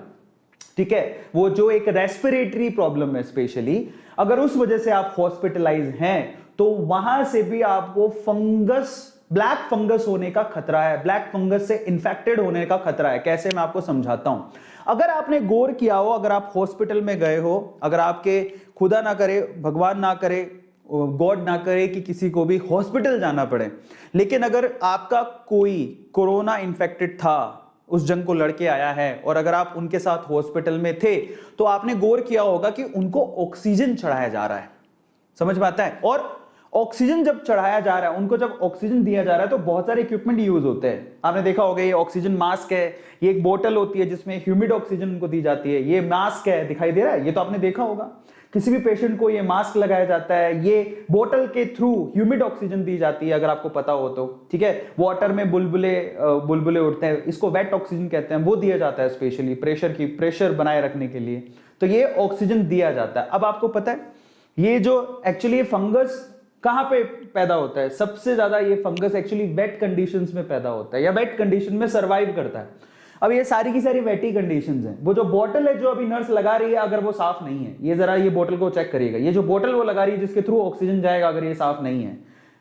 ठीक है, वो जो एक रेस्पिरेटरी प्रॉब्लम है स्पेशली, अगर उस वजह से आप हॉस्पिटलाइज हैं तो वहां से भी आपको फंगस, ब्लैक फंगस होने का खतरा है, ब्लैक फंगस से इन्फेक्टेड होने का खतरा है। कैसे, मैं आपको समझाता हूं। अगर आपने गौर किया हो, अगर आप हॉस्पिटल में गए हो, अगर आपके खुदा ना करे, भगवान ना करे, गॉड ना करे कि किसी को भी हॉस्पिटल जाना पड़े, लेकिन अगर आपका कोई कोरोना इन्फेक्टेड था, उस जंग को लड़के आया है, और अगर आप उनके साथ हॉस्पिटल में थे, तो आपने गौर किया होगा कि उनको ऑक्सीजन चढ़ाया जा रहा है। समझ में आता है? और ऑक्सीजन जब चढ़ाया जा रहा है, उनको जब ऑक्सीजन दिया जा रहा है, तो बहुत सारे इक्विपमेंट यूज होते हैं। आपने देखा होगा, ये ऑक्सीजन मास्क है, ये एक बोतल होती है जिसमें ह्यूमिड ऑक्सीजन उनको दी जाती है, ये मास्क है, दिखाई दे रहा है, ये तो आपने देखा होगा। किसी भी पेशेंट को ये मास्क लगाया जाता है, ये बोतल के थ्रू ह्यूमिड ऑक्सीजन दी जाती है, अगर आपको पता हो तो, ठीक है। वाटर में बुलबुले उठते हैं, इसको वेट ऑक्सीजन कहते हैं, वो दिया जाता है स्पेशली प्रेशर बनाए रखने के लिए, तो ये ऑक्सीजन दिया जाता है। अब आपको पता है ये जो एक्चुअली फंगस कहां पे पैदा होता है? सबसे ज्यादा ये फंगस एक्चुअली वेट कंडीशंस में पैदा होता है, या वेट कंडीशन में सरवाइव करता है। अब ये सारी की सारी वेटी कंडीशंस हैं। वो जो बोतल है जो अभी नर्स लगा रही है, अगर वो साफ नहीं है, ये जरा ये बोतल को चेक करिएगा, ये जो बोतल वो लगा रही है जिसके थ्रू ऑक्सीजन जाएगा, अगर ये साफ नहीं है,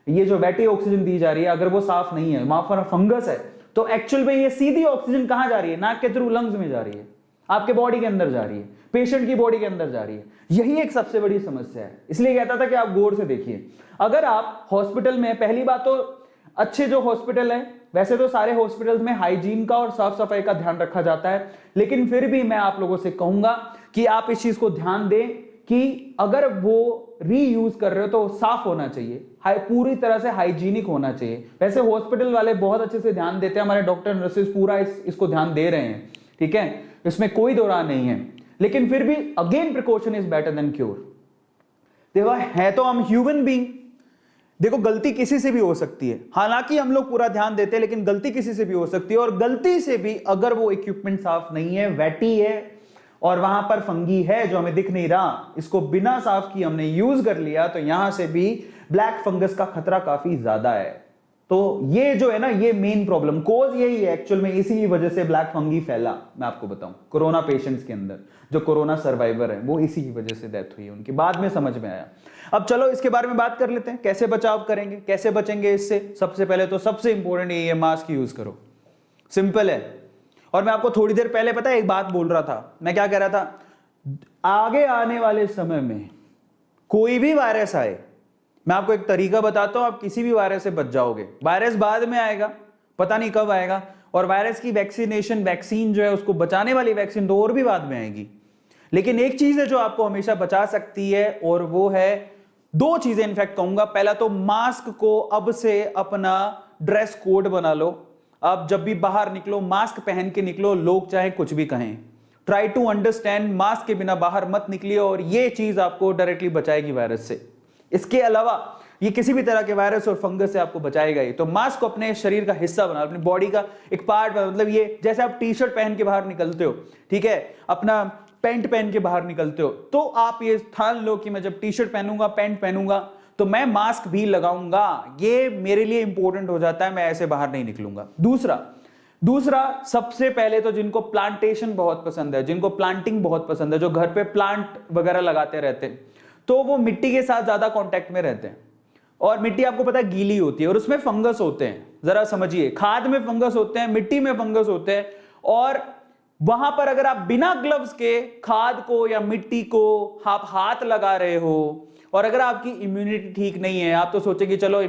ये जो वेटी ऑक्सीजन दी जा रही है, अगर वो साफ नहीं है, वहां पर फंगस है, तो एक्चुअल में ये सीधी ऑक्सीजन कहां जा रही है? नाक के थ्रू लंग्स में जा रही है, आपके बॉडी के अंदर जा रही है, पेशेंट की बॉडी के अंदर जा रही है। यही एक सबसे बड़ी समस्या है। इसलिए कहता था कि आप गौर से देखिए, अगर आप हॉस्पिटल में, पहली बात तो अच्छे जो हॉस्पिटल है, वैसे तो सारे हॉस्पिटल्स में हाइजीन का और साफ सफाई का ध्यान रखा जाता है, लेकिन फिर भी मैं आप लोगों से कहूंगा कि आप इस चीज को ध्यान दें कि अगर वो रीयूज कर रहे हो तो साफ होना चाहिए, पूरी तरह से हाइजीनिक होना चाहिए। वैसे हॉस्पिटल वाले बहुत अच्छे से ध्यान देते हैं, हमारे डॉक्टर नर्सेज पूरा इसको ध्यान दे रहे हैं, ठीक है, इसमें कोई दो राह नहीं है। लेकिन फिर भी again precaution is better than cure. देखो, है तो हम ह्यूमन बीइंग, देखो गलती किसी से भी हो सकती है, हालांकि हम लोग पूरा ध्यान देते हैं, लेकिन गलती किसी से भी हो सकती है। और गलती से भी अगर वो इक्विपमेंट साफ नहीं है, वेटी है, और वहां पर फंगी है जो हमें दिख नहीं रहा, इसको बिना साफ किए हमने यूज कर लिया, तो यहां से भी ब्लैक फंगस का खतरा काफी ज्यादा है। तो ये जो है ना, ये मेन प्रॉब्लम कोज यही है एक्चुअल में, इसी की वजह से ब्लैक फंगी फैला। मैं आपको बताऊं, कोरोना पेशेंट्स के अंदर जो कोरोना सर्वाइवर है वो इसी की वजह से डेथ हुई है उनकी, बाद में समझ में आया। अब चलो इसके बारे में बात कर लेते हैं, कैसे बचाव करेंगे, कैसे बचेंगे इससे। सबसे पहले तो सबसे इंपॉर्टेंट ये है, मास्क यूज करो, सिंपल है। और मैं आपको थोड़ी देर पहले पता है एक बात बोल रहा था, मैं क्या कह रहा था, आगे आने वाले समय में कोई भी वायरस आए, मैं आपको एक तरीका बताता हूं, आप किसी भी वायरस से बच जाओगे। वायरस बाद में आएगा, पता नहीं कब आएगा, और वायरस की वैक्सीन जो है, उसको बचाने वाली वैक्सीन तो और भी बाद में आएगी। लेकिन एक चीज है जो आपको हमेशा बचा सकती है, और वो है, दो चीजें इनफैक्ट कहूंगा। पहला तो मास्क को अब से अपना ड्रेस कोड बना लो। अब जब भी बाहर निकलो मास्क पहन के निकलो, लोग चाहे कुछ भी कहें। ट्राई टू अंडरस्टैंड, मास्क के बिना बाहर मत निकलिए, और ये चीज आपको डायरेक्टली बचाएगी वायरस से। इसके अलावा ये किसी भी तरह के वायरस और फंगस से आपको बचाएगा ही। तो मास्क को अपने शरीर का हिस्सा बना, अपनी बॉडी का एक पार्ट, मतलब ये जैसे आप टी शर्ट पहन के बाहर निकलते हो, ठीक है, अपना पैंट पहन के बाहर निकलते हो, तो आप ये ठान लो कि मैं जब टी शर्ट पहनूंगा, पैंट पहनूंगा, तो मैं मास्क भी लगाऊंगा। ये मेरे लिए इंपॉर्टेंट हो जाता है, मैं ऐसे बाहर नहीं निकलूंगा। दूसरा सबसे पहले तो जिनको प्लांटेशन बहुत पसंद है, जिनको प्लांटिंग बहुत पसंद है, जो घर पे प्लांट वगैरह लगाते रहते हैं, तो वो मिट्टी के साथ ज्यादा कांटेक्ट में रहते हैं। और मिट्टी आपको पता है गीली होती है और उसमें फंगस होते हैं। जरा समझिए, खाद में फंगस होते हैं, मिट्टी में फंगस होते हैं, और वहां पर अगर आप बिना ग्लव्स के खाद को या मिट्टी को आप हाथ लगा रहे हो, और अगर आपकी इम्यूनिटी ठीक नहीं है, आप तो सोचेंगे चलो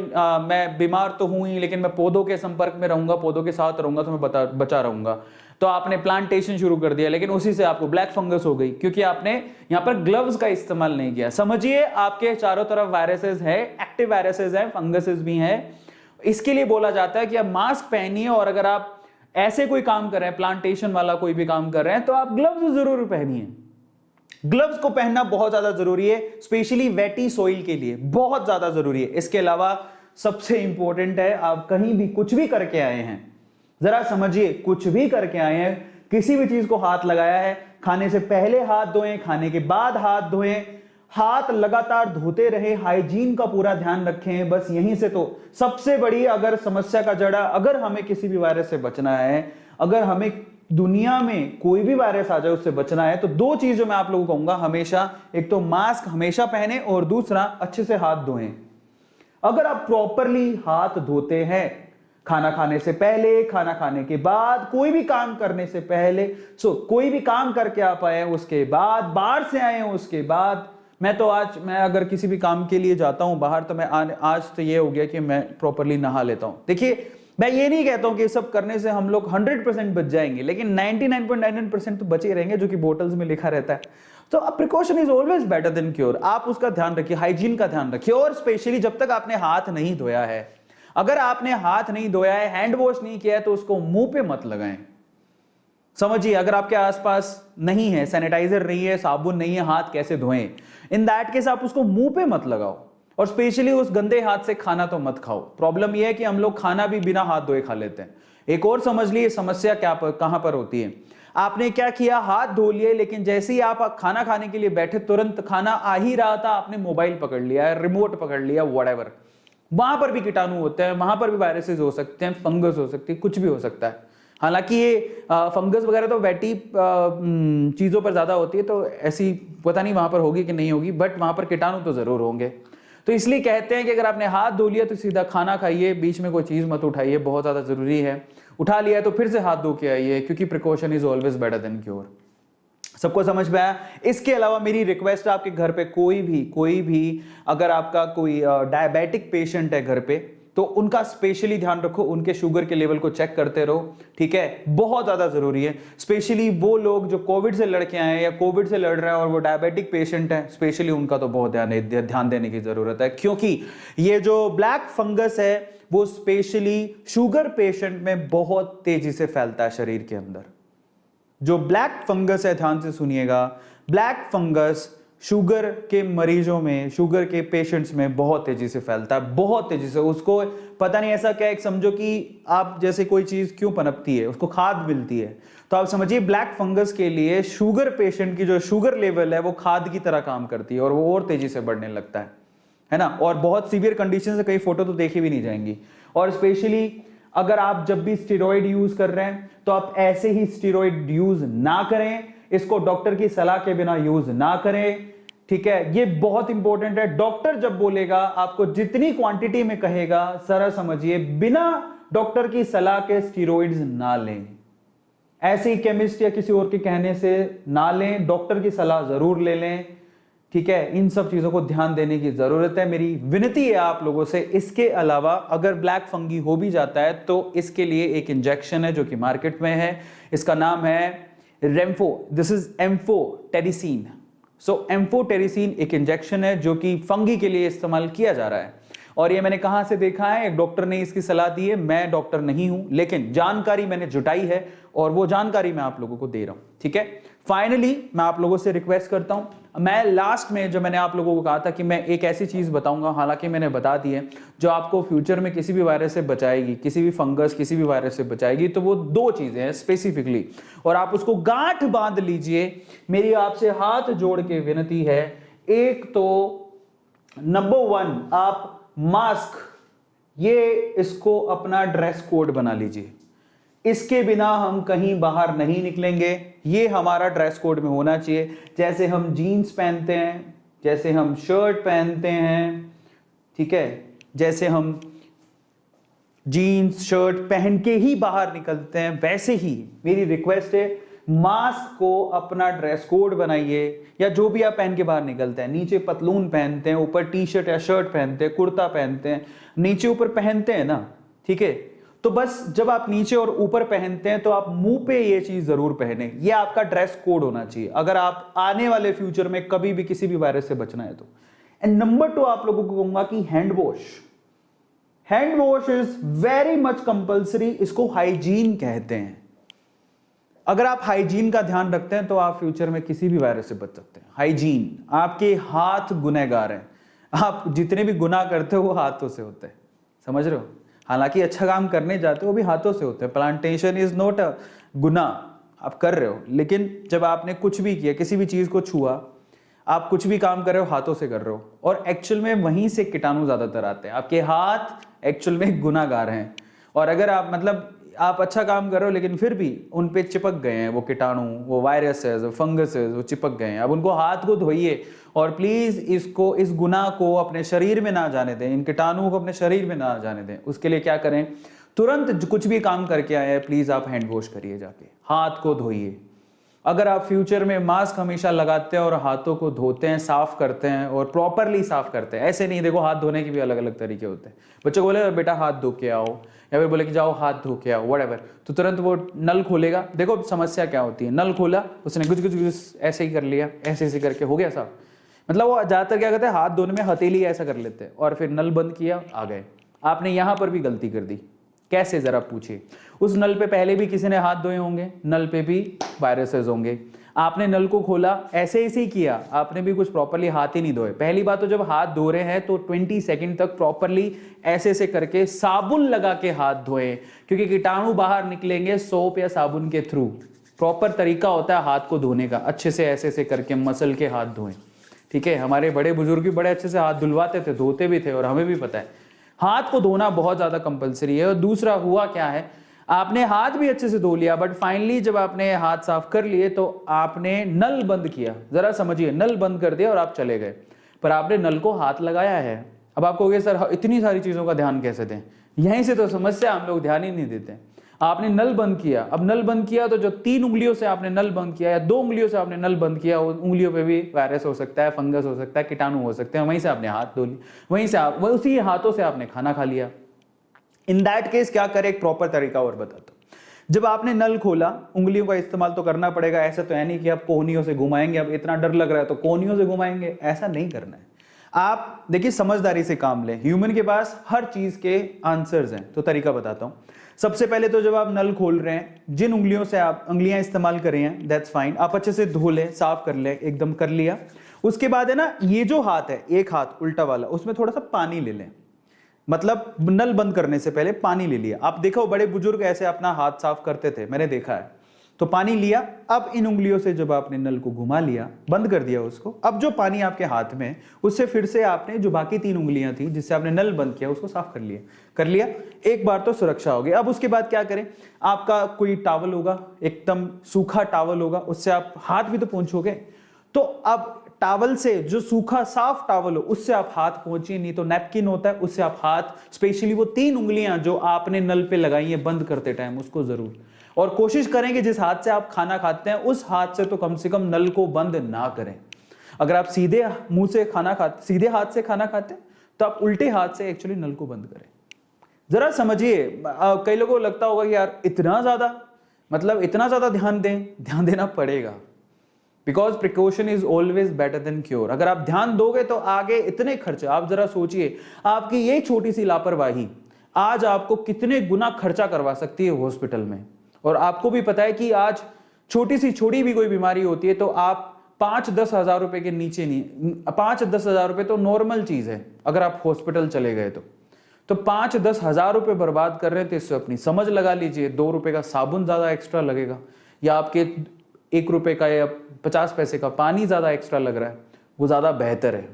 मैं बीमार तो हूं ही, लेकिन मैं पौधों के संपर्क में रहूंगा, पौधों के साथ रहूंगा, तो मैं बचा रहूंगा। तो आपने प्लांटेशन शुरू कर दिया, लेकिन उसी से आपको ब्लैक फंगस हो गई, क्योंकि आपने यहां पर ग्लव्स का इस्तेमाल नहीं किया। समझिए, आपके चारों तरफ वायरसेस है, एक्टिव वायरसेस है, फंगसेस भी हैं। इसके लिए बोला जाता है कि आप मास्क पहनिए, और अगर आप ऐसे कोई काम कर रहे हैं, प्लांटेशन वाला कोई भी काम कर रहे हैं, तो आप ग्लव्स जरूर पहनिए। ग्लव्स को पहनना बहुत ज्यादा जरूरी है, स्पेशली वेटी सॉइल के लिए बहुत ज्यादा जरूरी है। इसके अलावा सबसे इंपॉर्टेंट है, आप कहीं भी कुछ भी करके आए हैं, जरा समझिए, कुछ भी करके आए हैं, किसी भी चीज को हाथ लगाया है, खाने से पहले हाथ धोएं, खाने के बाद हाथ धोएं, हाथ लगातार धोते रहे, हाइजीन का पूरा ध्यान रखें। बस यहीं से तो सबसे बड़ी अगर समस्या का जड़ा, अगर हमें किसी भी वायरस से बचना है, अगर हमें दुनिया में कोई भी वायरस आ जाए उससे बचना है, तो दो चीज जो मैं आप लोगों को कहूंगा हमेशा, एक तो मास्क हमेशा पहने, और दूसरा अच्छे से हाथ धोएं। अगर आप प्रॉपरली हाथ धोते हैं, खाना खाने से पहले, खाना खाने के बाद, कोई भी काम करने से पहले, कोई भी काम करके आप आए उसके बाद, बाहर से आए उसके बाद, मैं अगर किसी भी काम के लिए जाता हूं बाहर, तो मैं आज तो ये हो गया कि मैं प्रॉपरली नहा लेता हूं। देखिए, मैं ये नहीं कहता हूं कि सब करने से हम लोग 100% बच जाएंगे, लेकिन 99.99% तो बचे रहेंगे, जो कि बोटल्स में लिखा रहता है। तो precaution is always better than cure. आप उसका ध्यान रखिए, हाइजीन का ध्यान रखिए, और स्पेशली जब तक आपने हाथ नहीं धोया है, अगर आपने हाथ नहीं धोया है, हैंड वॉश नहीं किया है, तो उसको मुंह पे मत लगाएं। समझिए, अगर आपके आसपास नहीं है, सैनिटाइजर नहीं है, साबुन नहीं है, हाथ कैसे धोएं? इन दैट केस आप उसको मुंह पे मत लगाओ, और स्पेशली उस गंदे हाथ से खाना तो मत खाओ। प्रॉब्लम यह है कि हम लोग खाना भी बिना हाथ धोए खा लेते हैं। एक और समझ लिए समस्या कहां पर होती है। आपने क्या किया, हाथ धो लिए, लेकिन जैसे ही आप खाना खाने के लिए बैठे, तुरंत खाना आ ही रहा था, आपने मोबाइल पकड़ लिया, रिमोट पकड़ लिया, व्हाटएवर, वहां पर भी कीटाणु होते हैं, वहां पर भी वायरसेस हो सकते हैं, फंगस हो सकती है, कुछ भी हो सकता है। हालांकि ये फंगस वगैरह तो वेटी चीजों पर ज्यादा होती है, तो ऐसी पता नहीं वहां पर होगी कि नहीं होगी, बट वहां पर कीटाणु तो जरूर होंगे। तो इसलिए कहते हैं कि अगर आपने हाथ धो लिया तो सीधा खाना खाइए, बीच में कोई चीज मत उठाइए, बहुत ज्यादा जरूरी है। उठा लिया तो फिर से हाथ धो के आइए, क्योंकि precaution is always better than cure. सबको समझ में आया? इसके अलावा मेरी रिक्वेस्ट है, आपके घर पे कोई भी अगर आपका कोई डायबिटिक पेशेंट है घर पे, तो उनका स्पेशली ध्यान रखो, उनके शुगर के लेवल को चेक करते रहो, ठीक है, बहुत ज्यादा जरूरी है। स्पेशली वो लोग जो कोविड से लड़ के आए हैं या कोविड से लड़ रहे हैं और वो डायबिटिक पेशेंट हैं, स्पेशली उनका तो बहुत ध्यान देने की जरूरत है, क्योंकि ये जो ब्लैक फंगस है वो स्पेशली शुगर पेशेंट में बहुत तेजी से फैलता है शरीर के अंदर। जो ब्लैक फंगस है, ध्यान से सुनिएगा, ब्लैक फंगस शुगर के मरीजों में, शुगर के पेशेंट्स में बहुत तेजी से फैलता है, बहुत तेजी से। उसको पता नहीं ऐसा क्या, एक समझो कि आप जैसे कोई चीज क्यों पनपती है, उसको खाद मिलती है, तो आप समझिए ब्लैक फंगस के लिए शुगर पेशेंट की जो शुगर लेवल है वो खाद की तरह काम करती है, और वो और तेजी से बढ़ने लगता है। है ना। और बहुत सीवियर कंडीशन से कई फोटो तो देखी भी नहीं जाएंगी। और स्पेशली अगर आप जब भी स्टेरॉइड यूज कर रहे हैं तो आप ऐसे ही स्टेरॉइड यूज ना करें, इसको डॉक्टर की सलाह के बिना यूज ना करें, ठीक है। ये बहुत इंपॉर्टेंट है। डॉक्टर जब बोलेगा आपको जितनी क्वांटिटी में कहेगा, जरा समझिए, बिना डॉक्टर की सलाह के स्टेरॉइड्स ना लें। ऐसे ही केमिस्ट या किसी और के कहने से ना लें, डॉक्टर की सलाह जरूर ले लें, ठीक है। इन सब चीजों को ध्यान देने की जरूरत है, मेरी विनती है आप लोगों से। इसके अलावा अगर ब्लैक फंगी हो भी जाता है तो इसके लिए एक इंजेक्शन है जो कि मार्केट में है, इसका नाम है रेम्फो, this is amphotericin. So amphotericin एक इंजेक्शन है जो कि फंगी के लिए इस्तेमाल किया जा रहा है। और ये मैंने कहां से देखा है, एक डॉक्टर ने इसकी सलाह दी है। मैं डॉक्टर नहीं हूं, लेकिन जानकारी मैंने जुटाई है और वो जानकारी मैं आप लोगों को दे रहा हूं, ठीक है। फाइनली मैं आप लोगों से रिक्वेस्ट करता हूं, मैं लास्ट में जो मैंने आप लोगों को कहा था कि मैं एक ऐसी चीज बताऊंगा, हालांकि मैंने बता दी है, जो आपको फ्यूचर में किसी भी वायरस से बचाएगी, किसी भी फंगस, किसी भी वायरस से बचाएगी। तो वो दो चीजें हैं स्पेसिफिकली, और आप उसको गांठ बांध लीजिए। मेरी आपसे हाथ जोड़ के विनती है, एक तो नंबर 1 आप मास्क, ये इसको अपना ड्रेस कोड बना लीजिए। इसके बिना हम कहीं बाहर नहीं निकलेंगे, ये हमारा ड्रेस कोड में होना चाहिए। जैसे हम जीन्स पहनते हैं, जैसे हम शर्ट पहनते हैं, ठीक है, जैसे हम जीन्स शर्ट पहन के ही बाहर निकलते हैं, वैसे ही मेरी रिक्वेस्ट है, मास्क को अपना ड्रेस कोड बनाइए। या जो भी आप पहन के बाहर निकलते हैं, नीचे पतलून पहनते हैं, ऊपर टी शर्ट या शर्ट पहनते हैं, कुर्ता पहनते हैं, नीचे ऊपर पहनते हैं ना, ठीक है। तो बस जब आप नीचे और ऊपर पहनते हैं तो आप मुंह पे ये चीज जरूर पहने, ये आपका ड्रेस कोड होना चाहिए अगर आप आने वाले फ्यूचर में कभी भी किसी भी वायरस से बचना है तो। एंड नंबर 2 आप लोगों को कहूंगा कि hand wash is very much compulsory, इसको हाइजीन कहते हैं। अगर आप हाइजीन का ध्यान रखते हैं तो आप फ्यूचर में किसी भी वायरस से बच सकते हैं। हाइजीन, आपके हाथ गुनहगार हैं, आप जितने भी गुनाह करते हो वो हाथों से होते हैं, समझ रहे हो। हालांकि अच्छा काम करने जाते हो वो भी हाथों से होते हैं। प्लांटेशन इज नॉट अ गुनाह, आप कर रहे हो, लेकिन जब आपने कुछ भी किया, किसी भी चीज को छुआ, आप कुछ भी काम कर रहे हो हाथों से कर रहे हो, और एक्चुअल में वहीं से कीटाणु ज्यादातर आते हैं। आपके हाथ एक्चुअल में गुनाहगार हैं, और अगर आप मतलब आप अच्छा काम कर रहे हो लेकिन फिर भी उन पे चिपक गए हैं वो कीटाणु, वो वायरसेस, वो फंगसेस, वो चिपक गए हैं, अब उनको हाथ को धोइए और प्लीज इसको, इस गुनाह को अपने शरीर में ना जाने दें, इन कीटाणुओं को अपने शरीर में ना जाने दें। उसके लिए क्या करें, तुरंत कुछ भी काम करके आए हैं प्लीज आप हैंड वॉश करिए, जाके हाथ को धोइए। अगर आप फ्यूचर में मास्क हमेशा लगाते हैं और हाथों को धोते हैं, साफ करते हैं और प्रॉपरली साफ करते हैं, ऐसे नहीं, देखो हाथ धोने के भी अलग अलग तरीके होते हैं। बच्चों को बोले बेटा हाथ धो के आओ, या फिर बोले कि जाओ हाथ धो के आओ, व्हाटएवर, तो तुरंत वो नल खोलेगा। देखो समस्या क्या होती है, नल खोला, उसने गुज गुज गुज ऐसे ही कर लिया, ऐसे ऐसे करके हो गया साफ। मतलब वो ज्यादातर क्या करते हैं, हाथ धोने में हथेली ऐसा कर लेते हैं और फिर नल बंद किया, आ गए। आपने यहां पर भी गलती कर दी। कैसे, जरा पूछिए। उस नल पे पहले भी किसी ने हाथ धोए होंगे, नल पे भी वायरसेस होंगे। आपने नल को खोला, ऐसे ही किया, आपने भी कुछ प्रॉपरली हाथ ही नहीं धोए। पहली बात तो जब हाथ धो रहे हैं तो 20 सेकंड तक प्रॉपरली ऐसे करके साबुन लगा के हाथ धोएं, क्योंकि कीटाणु बाहर निकलेंगे सोप या साबुन के थ्रू। प्रॉपर तरीका होता है हाथ को धोने का, अच्छे से ऐसे करके मसल के हाथ धोएं, ठीक है। हमारे बड़े बुजुर्ग भी बड़े अच्छे से हाथ धुलवाते थे, धोते भी थे, और हमें भी पता है हाथ को धोना बहुत ज्यादा कंपलसरी है। और दूसरा हुआ क्या है, आपने हाथ भी अच्छे से धो लिया, बट फाइनली जब आपने हाथ साफ कर लिए तो आपने नल बंद किया। जरा समझिए, नल बंद कर दिया और आप चले गए, पर आपने नल को हाथ लगाया है। अब आप कहोगे सर इतनी सारी चीजों का ध्यान कैसे दें, यहीं से तो समस्या, हम लोग ध्यान ही नहीं देते। आपने नल बंद किया, अब नल बंद किया तो जो 3 उंगलियों से आपने नल बंद किया या 2 उंगलियों से आपने नल बंद किया, उन उंगलियों पे भी वायरस हो सकता है, फंगस हो सकता है, कीटाणु हो सकते हैं। वहीं से आपने हाथ धो लिए, वहीं से आप उसी हाथों से आपने खाना खा लिया। इन दैट केस क्या करें, एक प्रॉपर तरीका और बताता हूं। जब आपने नल खोला, उंगलियों का इस्तेमाल तो करना पड़ेगा, ऐसा तो है नहीं कि आप कोहनियों से घुमाएंगे, अब इतना डर लग रहा है तो कोहनियों से घुमाएंगे, ऐसा नहीं करना है। आप देखिए समझदारी से काम लें, ह्यूमन के पास हर चीज के आंसर्स हैं। तो तरीका बताता हूं। सबसे पहले तो जब आप नल खोल रहे हैं, जिन उंगलियों से आप उंगलियां इस्तेमाल कर रहे हैं, दैट्स फाइन, आप अच्छे से धो लें, साफ कर लें, एकदम कर लिया। उसके बाद है ना, ये जो हाथ है, एक हाथ उल्टा वाला, उसमें थोड़ा सा पानी ले लें, मतलब नल बंद करने से पहले पानी ले लिया। आप देखो बड़े बुजुर्ग ऐसे अपना हाथ साफ करते थे, मैंने देखा है, तो पानी लिया, अब इन उंगलियों से जब आपने नल को घुमा लिया, बंद कर दिया उसको, अब जो पानी आपके हाथ में है उससे फिर से आपने जो बाकी 3 उंगलियां थी जिससे आपने नल बंद किया उसको साफ कर लिया। एक बार तो सुरक्षा हो गई। अब उसके बाद क्या करें, आपका कोई टॉवल होगा, एकदम सूखा टॉवल होगा, उससे आप हाथ भी तो पोंछोगे। तो अब टॉवल से, जो सूखा साफ टॉवल हो उससे आप हाथ पोंछिए, नहीं तो नैपकिन होता है उससे आप हाथ, स्पेशली वो 3 उंगलियां जो आपने नल पे लगाई है बंद करते टाइम, उसको जरूर, और कोशिश करें कि जिस हाथ से आप खाना खाते हैं उस हाथ से तो कम से कम नल को बंद ना करें। अगर आप सीधे मुंह से खाना खाते, सीधे हाथ से खाना खाते हैं तो आप उल्टे हाथ से एक्चुअली नल को बंद करें। जरा समझिए, कई लोगों को लगता होगा कि यार इतना ज्यादा, मतलब इतना ज्यादा ध्यान देना पड़ेगा, because precaution is always better than cure. अगर आप ध्यान दोगे तो आगे इतने खर्चे, आप जरा सोचिए, आपकी ये छोटी सी लापरवाही आज आपको कितने गुना खर्चा करवा सकती है हॉस्पिटल में। और आपको भी पता है कि आज छोटी भी कोई बीमारी होती है तो आप 5-10 हजार रुपए के नीचे नहीं, 5-10 हजार रुपए तो नॉर्मल चीज है अगर आप हॉस्पिटल चले गए तो 5-10 हजार रुपए बर्बाद कर रहे थे, इससे अपनी समझ लगा लीजिए 2 रुपए का साबुन ज्यादा एक्स्ट्रा लगेगा, या आपके 1 रुपए का या 50 पैसे का पानी ज्यादा एक्स्ट्रा लग रहा है, वो ज्यादा बेहतर है।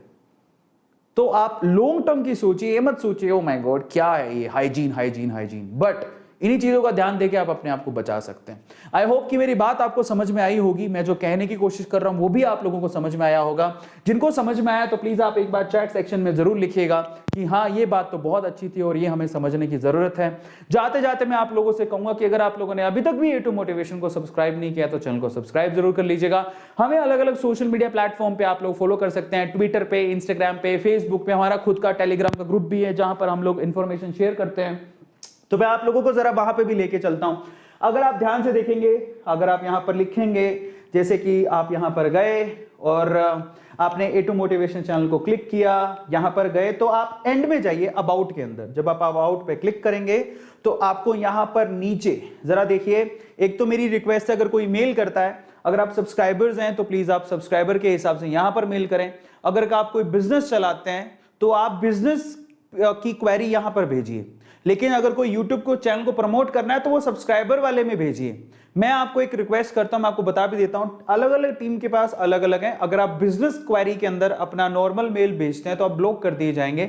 तो आप लॉन्ग टर्म की सोचिए, ये मत सोचिए ओ माय गॉड क्या है ये हाइजीन, बट इन्हीं चीजों का ध्यान देके आप अपने आप को बचा सकते हैं। आई होप कि मेरी बात आपको समझ में आई होगी, मैं जो कहने की कोशिश कर रहा हूं वो भी आप लोगों को समझ में आया होगा। जिनको समझ में आया तो प्लीज आप एक बार चैट सेक्शन में जरूर लिखिएगा कि हाँ ये बात तो बहुत अच्छी थी और ये हमें समझने की जरूरत है। जाते जाते मैं आप लोगों से कहूंगा कि अगर आप लोगों ने अभी तक भी A2 मोटिवेशन को सब्सक्राइब नहीं किया तो चैनल को सब्सक्राइब जरूर कर लीजिएगा। हमें अलग अलग सोशल मीडिया प्लेटफॉर्म पे आप लोग फॉलो कर सकते हैं, ट्विटर पे, इंस्टाग्राम पे, फेसबुक पे, हमारा खुद का टेलीग्राम का ग्रुप भी है जहां पर हम लोग इंफॉर्मेशन शेयर करते हैं। तो मैं आप लोगों को जरा वहां पे भी लेके चलता हूं। अगर आप ध्यान से देखेंगे, अगर आप यहां पर लिखेंगे, जैसे कि आप यहां पर गए और आपने A2 मोटिवेशन चैनल को क्लिक किया, यहां पर गए तो आप एंड में जाइए अबाउट के अंदर। जब आप अबाउट पे क्लिक करेंगे तो आपको यहां पर नीचे जरा देखिए, एक तो मेरी रिक्वेस्ट है अगर कोई मेल करता है, अगर आप सब्सक्राइबर्स हैं तो प्लीज आप सब्सक्राइबर के हिसाब से यहां पर मेल करें। अगर आप कोई बिजनेस चलाते हैं तो आप बिजनेस की क्वेरी यहां पर भेजिए, लेकिन अगर कोई YouTube को चैनल को प्रमोट करना है तो वो सब्सक्राइबर वाले में भेजिए। मैं आपको एक रिक्वेस्ट करता हूं, मैं आपको बता भी देता हूं, अलग अलग टीम के पास अलग अलग है। अगर आप बिजनेस क्वेरी के अंदर अपना नॉर्मल मेल भेजते हैं तो आप ब्लॉक कर दिए जाएंगे,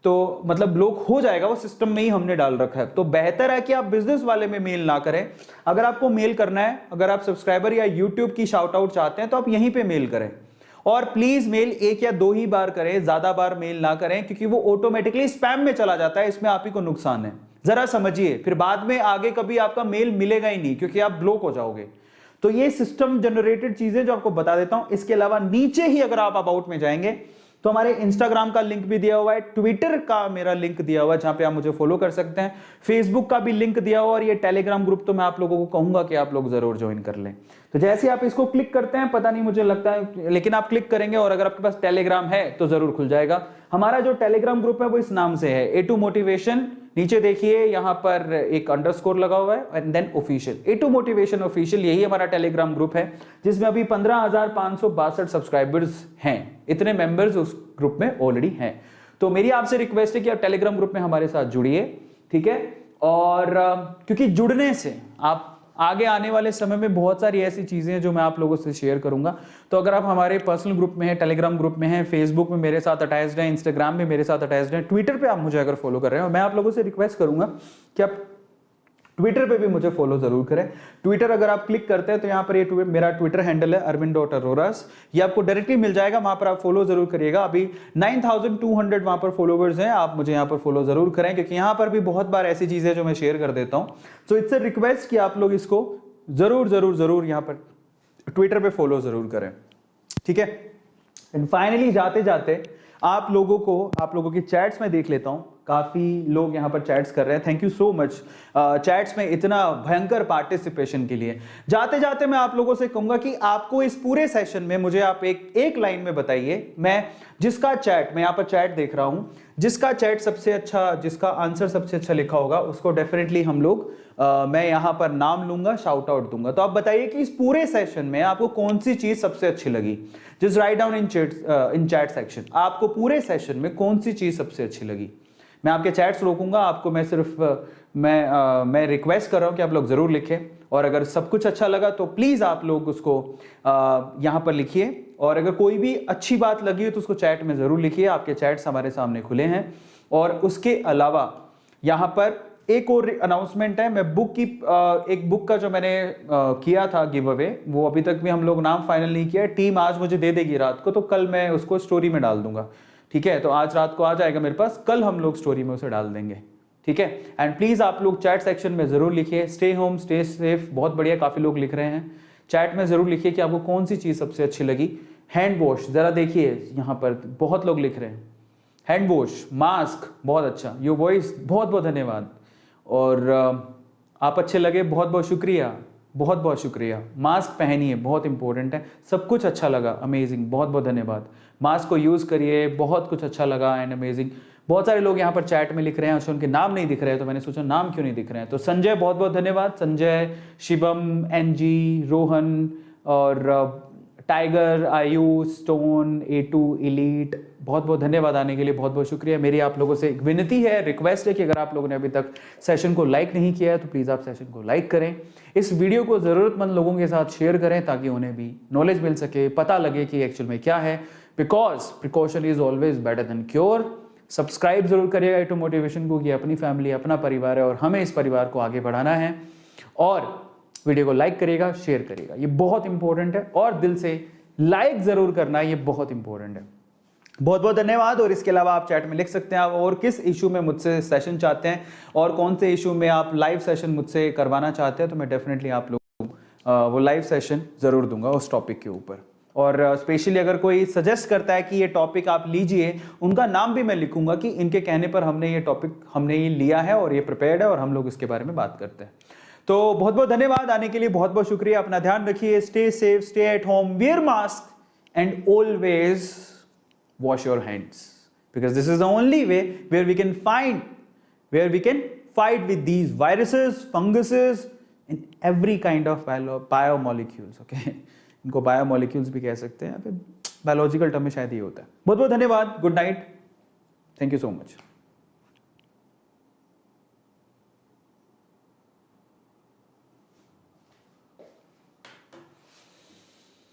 तो मतलब ब्लॉक हो जाएगा, वो सिस्टम में ही हमने डाल रखा है। तो बेहतर है कि आप बिजनेस वाले में मेल ना करें। अगर आपको मेल करना है, अगर आप सब्सक्राइबर या YouTube की शाउट आउट चाहते हैं तो आप यहीं पे मेल करें, और प्लीज मेल 1 या 2 ही बार करें, ज्यादा बार मेल ना करें, क्योंकि वो ऑटोमेटिकली स्पैम में चला जाता है, इसमें आप ही को नुकसान है। जरा समझिए, फिर बाद में आगे कभी आपका मेल मिलेगा ही नहीं क्योंकि आप ब्लॉक हो जाओगे। तो ये सिस्टम जनरेटेड चीजें जो आपको बता देता हूं। इसके अलावा नीचे ही अगर आप अबाउट में जाएंगे तो हमारे इंस्टाग्राम का लिंक भी दिया हुआ है, ट्विटर का मेरा लिंक दिया हुआ है जहां पे आप मुझे फॉलो कर सकते हैं, फेसबुक का भी लिंक दिया हुआ, और ये टेलीग्राम ग्रुप तो मैं आप लोगों को कहूंगा कि आप लोग जरूर ज्वाइन कर लें। तो जैसे आप इसको क्लिक करते हैं, पता नहीं मुझे लगता है, लेकिन आप क्लिक करेंगे और अगर आपके पास टेलीग्राम है तो जरूर खुल जाएगा। हमारा जो टेलीग्राम ग्रुप है वो इस नाम से है, A2 मोटिवेशन। नीचे देखिए यहाँ पर एक अंडरस्कोर लगा हुआ है and then official, A2 motivation official, यही हमारा टेलीग्राम ग्रुप है जिसमें अभी 15,562 सब्सक्राइबर्स हैं। इतने मेंबर्स उस ग्रुप में ऑलरेडी हैं। तो मेरी आपसे रिक्वेस्ट है कि आप टेलीग्राम ग्रुप में हमारे साथ जुड़िए, ठीक है। और क्योंकि जुड़ने से आप आगे आने वाले समय में बहुत सारी ऐसी चीजें हैं जो मैं आप लोगों से शेयर करूंगा। तो अगर आप हमारे पर्सनल ग्रुप में हैं, टेलीग्राम ग्रुप में हैं, फेसबुक में मेरे साथ अटैच्ड हैं, इंस्टाग्राम में मेरे साथ अटैच्ड हैं, ट्विटर पे आप मुझे अगर फॉलो कर रहे हैं, मैं आप लोगों से रिक्वेस्ट करूंगा कि आप ट्विटर पे भी मुझे फॉलो जरूर करें। ट्विटर अगर आप क्लिक करते हैं तो यहाँ पर ये मेरा ट्विटर हैंडल है arvind.aroras, ये आपको डायरेक्टली मिल जाएगा, वहां पर आप फॉलो जरूर करिएगा। अभी 9,200 वहां पर फॉलोवर्स हैं, आप मुझे यहाँ पर फॉलो जरूर करें क्योंकि यहाँ पर भी बहुत बार ऐसी चीजें जो मैं शेयर कर देता हूँ। सो इट्स अ रिक्वेस्ट कि आप लोग इसको जरूर जरूर जरूर यहाँ पर ट्विटर पे फॉलो जरूर करें, ठीक है। एंड फाइनली जाते जाते आप लोगों की चैट्स में देख लेता हूं, काफी लोग यहां पर चैट्स कर रहे हैं, thank you so much chats में इतना भयंकर पार्टिसिपेशन के लिए। जाते जाते मैं आप लोगों से कहूंगा कि आपको इस पूरे सेशन में मुझे आप एक लाइन में बताइए, मैं जिसका चैट, मैं यहां पर चैट देख रहा हूं, जिसका चैट सबसे अच्छा, जिसका आंसर सबसे अच्छा लिखा होगा उसको डेफिनेटली हम लोग मैं यहां पर नाम लूंगा, शाउट आउट दूंगा। तो आप बताइए कि इस पूरे सेशन में आपको कौन सी चीज सबसे अच्छी लगी। Just write down in chat section, आपको पूरे सेशन में कौन सी चीज सबसे अच्छी लगी। मैं आपके चैट्स रोकूंगा, आपको मैं सिर्फ मैं रिक्वेस्ट कर रहा हूं कि आप लोग जरूर लिखें और अगर सब कुछ अच्छा लगा तो प्लीज़ आप लोग उसको यहाँ पर लिखिए, और अगर कोई भी अच्छी बात लगी हो तो उसको चैट में ज़रूर लिखिए। आपके चैट्स हमारे सामने खुले हैं। और उसके अलावा यहाँ पर एक और अनाउंसमेंट है। मैं बुक की एक बुक का जो मैंने किया था गिव अवे, वो अभी तक भी हम लोग नाम फाइनल नहीं किया है। टीम आज मुझे दे देगी रात को, तो कल मैं उसको स्टोरी में डाल दूंगा। ठीक है, तो आज रात को आ जाएगा मेरे पास, कल हम लोग स्टोरी में उसे डाल देंगे। ठीक है, एंड प्लीज़ आप लोग चैट सेक्शन में ज़रूर लिखिए स्टे होम स्टे सेफ। बहुत बढ़िया, काफ़ी लोग लिख रहे हैं। चैट में ज़रूर लिखिए कि आपको कौन सी चीज़ सबसे अच्छी लगी। हैंड वॉश, ज़रा देखिए यहाँ पर बहुत लोग लिख रहे हैं। हैंड वॉश, मास्क बहुत अच्छा, योर वॉइस बहुत बहुत धन्यवाद। और आप अच्छे लगे, बहुत बहुत शुक्रिया, बहुत बहुत शुक्रिया। मास्क पहनिए, बहुत इंपॉर्टेंट है। सब कुछ अच्छा लगा, अमेजिंग, बहुत बहुत धन्यवाद। मास्क को यूज़ करिए, बहुत कुछ अच्छा लगा एंड अमेजिंग। बहुत सारे लोग यहाँ पर चैट में लिख रहे हैं, अच्छा उनके नाम नहीं दिख रहे हैं, तो मैंने सोचा नाम क्यों नहीं दिख रहे हैं। तो संजय बहुत बहुत धन्यवाद, संजय, शिवम, एनजी, रोहन और टाइगर, आयु, स्टोन, A2, इलीट, बहुत बहुत धन्यवाद आने के लिए, बहुत बहुत शुक्रिया। मेरी आप लोगों से एक विनती है, रिक्वेस्ट है कि अगर आप लोगों ने अभी तक सेशन को लाइक नहीं किया है तो प्लीज़ आप सेशन को लाइक करें। इस वीडियो को ज़रूरतमंद लोगों के साथ शेयर करें ताकि उन्हें भी नॉलेज मिल सके, पता लगे कि एक्चुअल में क्या है। Because precaution is always better than cure. Subscribe जरूर करिएगा A2 मोटिवेशन को, कि अपनी फैमिली अपना परिवार है और हमें इस परिवार को आगे बढ़ाना है। और वीडियो को लाइक करिएगा, शेयर करिएगा, ये बहुत इंपॉर्टेंट है। और दिल से लाइक जरूर करना, ये बहुत इंपॉर्टेंट है। बहुत बहुत धन्यवाद। और इसके अलावा आप चैट में लिख सकते हैं आप और किस इशू में मुझसे सेशन चाहते हैं और कौन से इशू में आप लाइव सेशन मुझसे करवाना चाहते हैं, तो मैं डेफिनेटली आप लोगों को वो लाइव सेशन जरूर दूंगा उस टॉपिक के ऊपर। और स्पेशली अगर कोई सजेस्ट करता है कि ये टॉपिक आप लीजिए, उनका नाम भी मैं लिखूंगा कि इनके कहने पर हमने ये टॉपिक हमने ये लिया है और ये प्रिपेयर्ड है और हम लोग इसके बारे में बात करते हैं। तो बहुत बहुत धन्यवाद आने के लिए, बहुत बहुत शुक्रिया। अपना ध्यान रखिए, stay safe, stay at home, wear mask and always wash your hands, because this is the only way where we can fight with these viruses, funguses and every kind of biomolecules. Okay, इनको biomolecules भी कह सकते हैं, biological term में शायद ये होता है। बहुत बहुत धन्यवाद, good night, thank you so much.